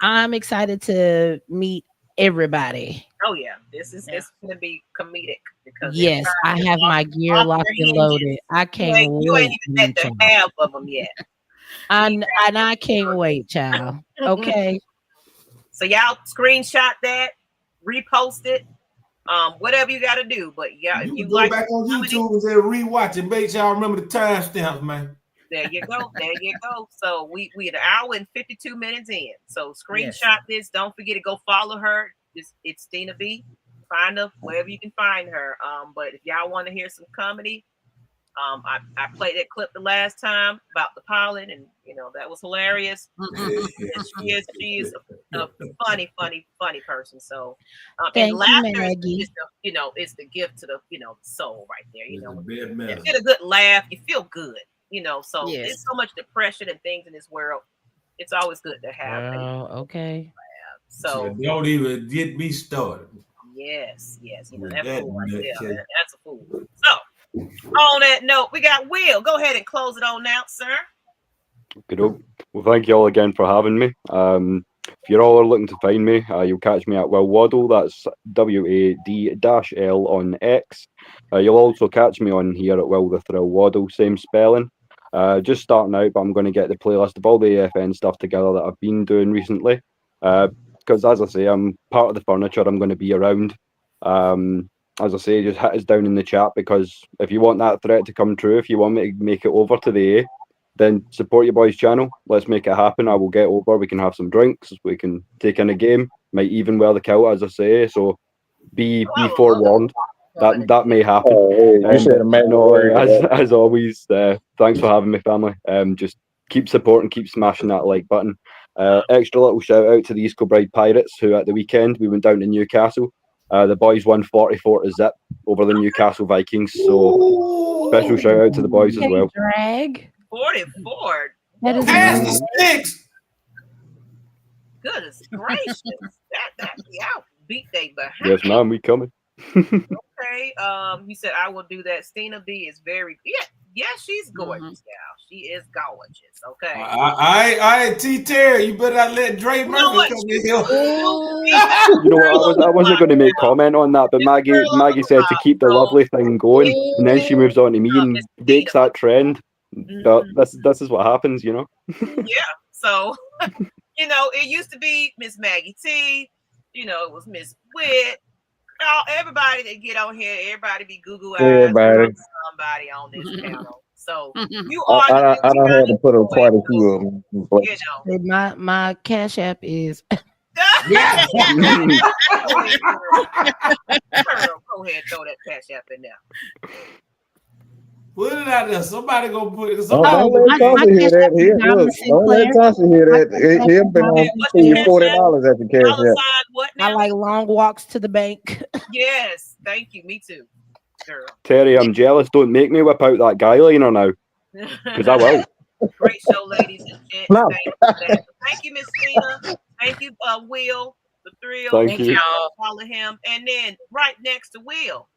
I'm excited to meet everybody. Oh yeah, it's gonna be comedic because yes, I have my gear locked and loaded. I can't wait. You ain't even met the half of them yet. And I can't wait, child. Okay. So y'all screenshot that, repost it, whatever you got to do. But yeah, if you go like back on YouTube and say rewatch it, make sure y'all remember the timestamps, man. There you go. There you go. So we an hour and 52 minutes in. So screenshot this. Don't forget to go follow her. It's Stina B. Find her wherever you can find her. But if y'all want to hear some comedy, I played that clip the last time about the pollen, and that was hilarious. She is a funny person. So and laughter is it's the gift to the soul right there. You get a good laugh, you feel good. So there's so much depression and things in this world. It's always good to have. Okay. So don't even get me started. Yes. That fool right there. That's a fool. So on that note, we got Will. Go ahead and close it on out, sir. Good. Well, thank you all again for having me. If you're all looking to find me, you'll catch me at Will Waddle. That's WAD-L on X. You'll also catch me on here at Will the Thrill Waddle, same spelling. Just starting out, but I'm going to get the playlist of all the AFN stuff together that I've been doing recently. Because as I say, I'm part of the furniture. I'm going to be around. As I say, just hit us down in the chat, because if you want that threat to come true, if you want me to make it over to the A, then support your boys' channel. Let's make it happen. I will get over. We can have some drinks. We can take in a game. Might even wear the kilt, as I say. So be forewarned. That may happen. As always, thanks for having me, family. Just keep supporting, keep smashing that like button. Extra little shout out to the East Kilbride Pirates, who at the weekend we went down to Newcastle. The boys won 44-0 over the Newcastle Vikings. So special shout out to the boys as well. Drag 44. that is Pass the sticks. Goodness gracious. that y'all beat they behind. Yes, ma'am, we coming. Okay. You said I will do that. Stina B is very she's gorgeous, y'all. She is gorgeous. Okay. I T Terry, you better not let Dre Murphy come in here. You know what? I wasn't going to make comment on that, but Maggie said to keep the lovely thing going, and then she moves on to me and breaks that trend. But this is what happens, you know. Yeah. So, it used to be Ms Maggie T. It was Miss Wit. Everybody that get on here, everybody be Google eyes. Somebody on this panel. So you are. I don't have to put up quite a few of them. My Cash App is. Go ahead, throw that Cash App in there. Put it out there. Somebody go put it. Don't let Tasha hear that. Don't let Tasha hear that. He'll been on $40 at the Cash App. I like long walks to the bank. Yes, thank you. Me too, girl. Terry, I'm jealous. Don't make me whip out that guy liner now, because I will. Great show, ladies and gents. No. Thank you, Miss Tina. Thank you, Will, the thrill. Thank you. Follow him, and then right next to Will.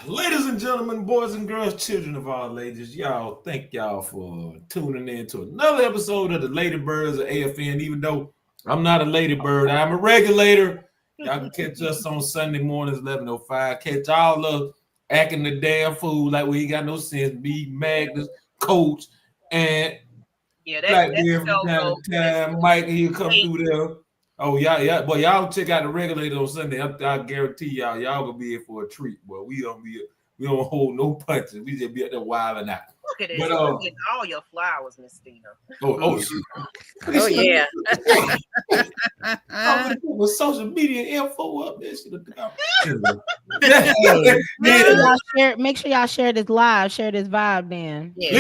Ladies and gentlemen, boys and girls, children of all ages, y'all, thank y'all for tuning in to another episode of the LadyBirds of AFN. Even though I'm not a ladybird, I'm a regulator. Y'all can catch us on Sunday mornings, 11:05. Catch all of acting the damn fool like we ain't got no sense. Me, Magnus, Coach, and that's from time to time. Mike, he'll come through there. Oh, yeah. Boy, y'all check out the regulator on Sunday. I guarantee y'all gonna be in for a treat. Boy, we don't hold no punches. We just be at there wilding out. Look at it. You're getting all your flowers, Miss Tina. Oh yeah. With social media info up there. Make sure y'all share this live. Share this vibe, then. Yeah,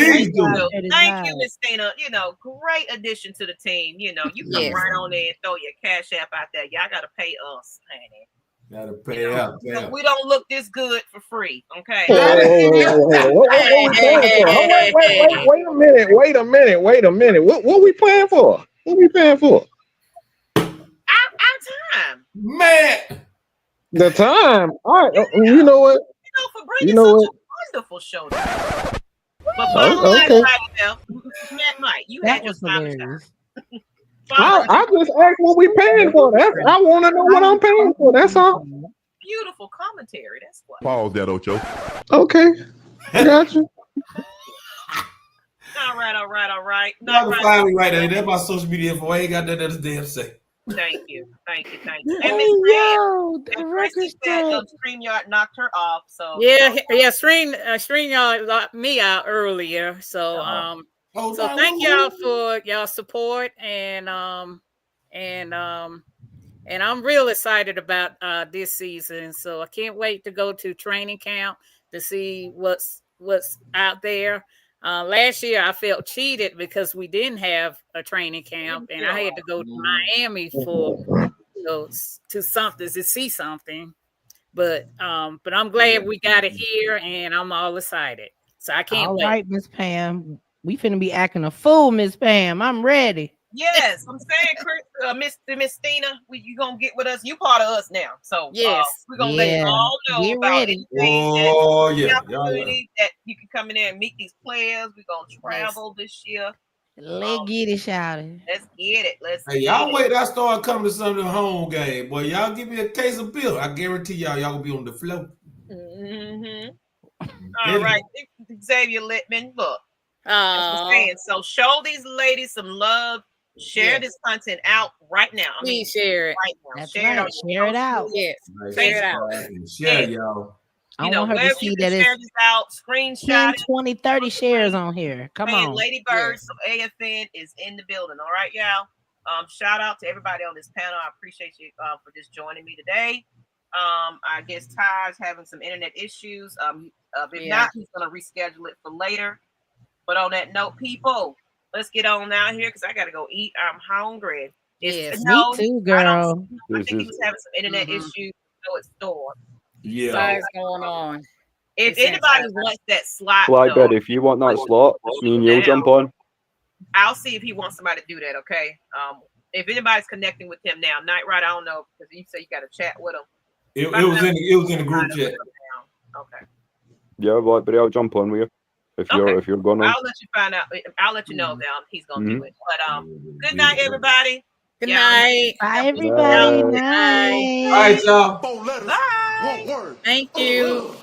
thank you, Miss Tina. Great addition to the team. You come right on there and throw your Cash App out there. Y'all gotta pay us, honey. Gotta pay out. So we don't look this good for free, okay? Wait a minute. What we playing for? What we paying for? Our time, man. The time. All right. You know what? For bringing such a wonderful show. But okay. Mike, you had your hilarious. I just asked what we paying for. I want to know what I'm paying for. That's all. Beautiful commentary. That's what. Pause that, Ocho. Okay. I got you. All right. Y'all can find me right there. That's my social media info. I ain't got nothing else to damn say. Thank you. And Miss Chrissy said StreamYard knocked her off. So StreamYard locked me out earlier. So thank y'all for y'all support and I'm real excited about this season. So I can't wait to go to training camp to see what's out there. Last year I felt cheated because we didn't have a training camp and I had to go to Miami to see something. But I'm glad we got it here and I'm all excited. So I can't wait. All right, Miss Pam. We finna be acting a fool, Miss Pam. I'm ready. Yes, I'm saying, Miss Tina, you gonna get with us. You part of us now, so yes, we're gonna let you all know get about ready. The opportunity that you can come in there and meet these players. We're gonna travel this year. Let's get it, shouted. Let's get it. Y'all wait till I start coming to some of the home game. Boy, y'all give me a case of beer. I guarantee y'all gonna be on the floor. All right, Xavier Littman, look. So show these ladies some love. Share this content out right now. Please share it. Right now. That's share it out. Yes. Share it out. Share, y'all. I want her to see that share this out, screenshot 10, 20, 30 shares on here. Come on. LadyBirds of AFN is in the building. All right, y'all. Shout out to everybody on this panel. I appreciate you for just joining me today. I guess Ty's having some internet issues. If not, he's gonna reschedule it for later. But on that note, people, let's get on out here because I gotta go eat. I'm hungry. Yes. Me too, girl. I think he was having some internet issues, so it's stored. Yeah. What's going on? If anybody wants that slot, Blackbird, if you want that slot, me and you'll jump on. I'll see if he wants somebody to do that. Okay. If anybody's connecting with him now, Nyght, I don't know because you say you got to chat with him. It was in the group chat. Okay. Yeah, Blackberry, I'll jump on with you if you're going on. I'll let you find out. I'll let you know that he's gonna do it. But good night, everybody. Good night. Bye, everybody. Night. All right, y'all. Bye. Thank you.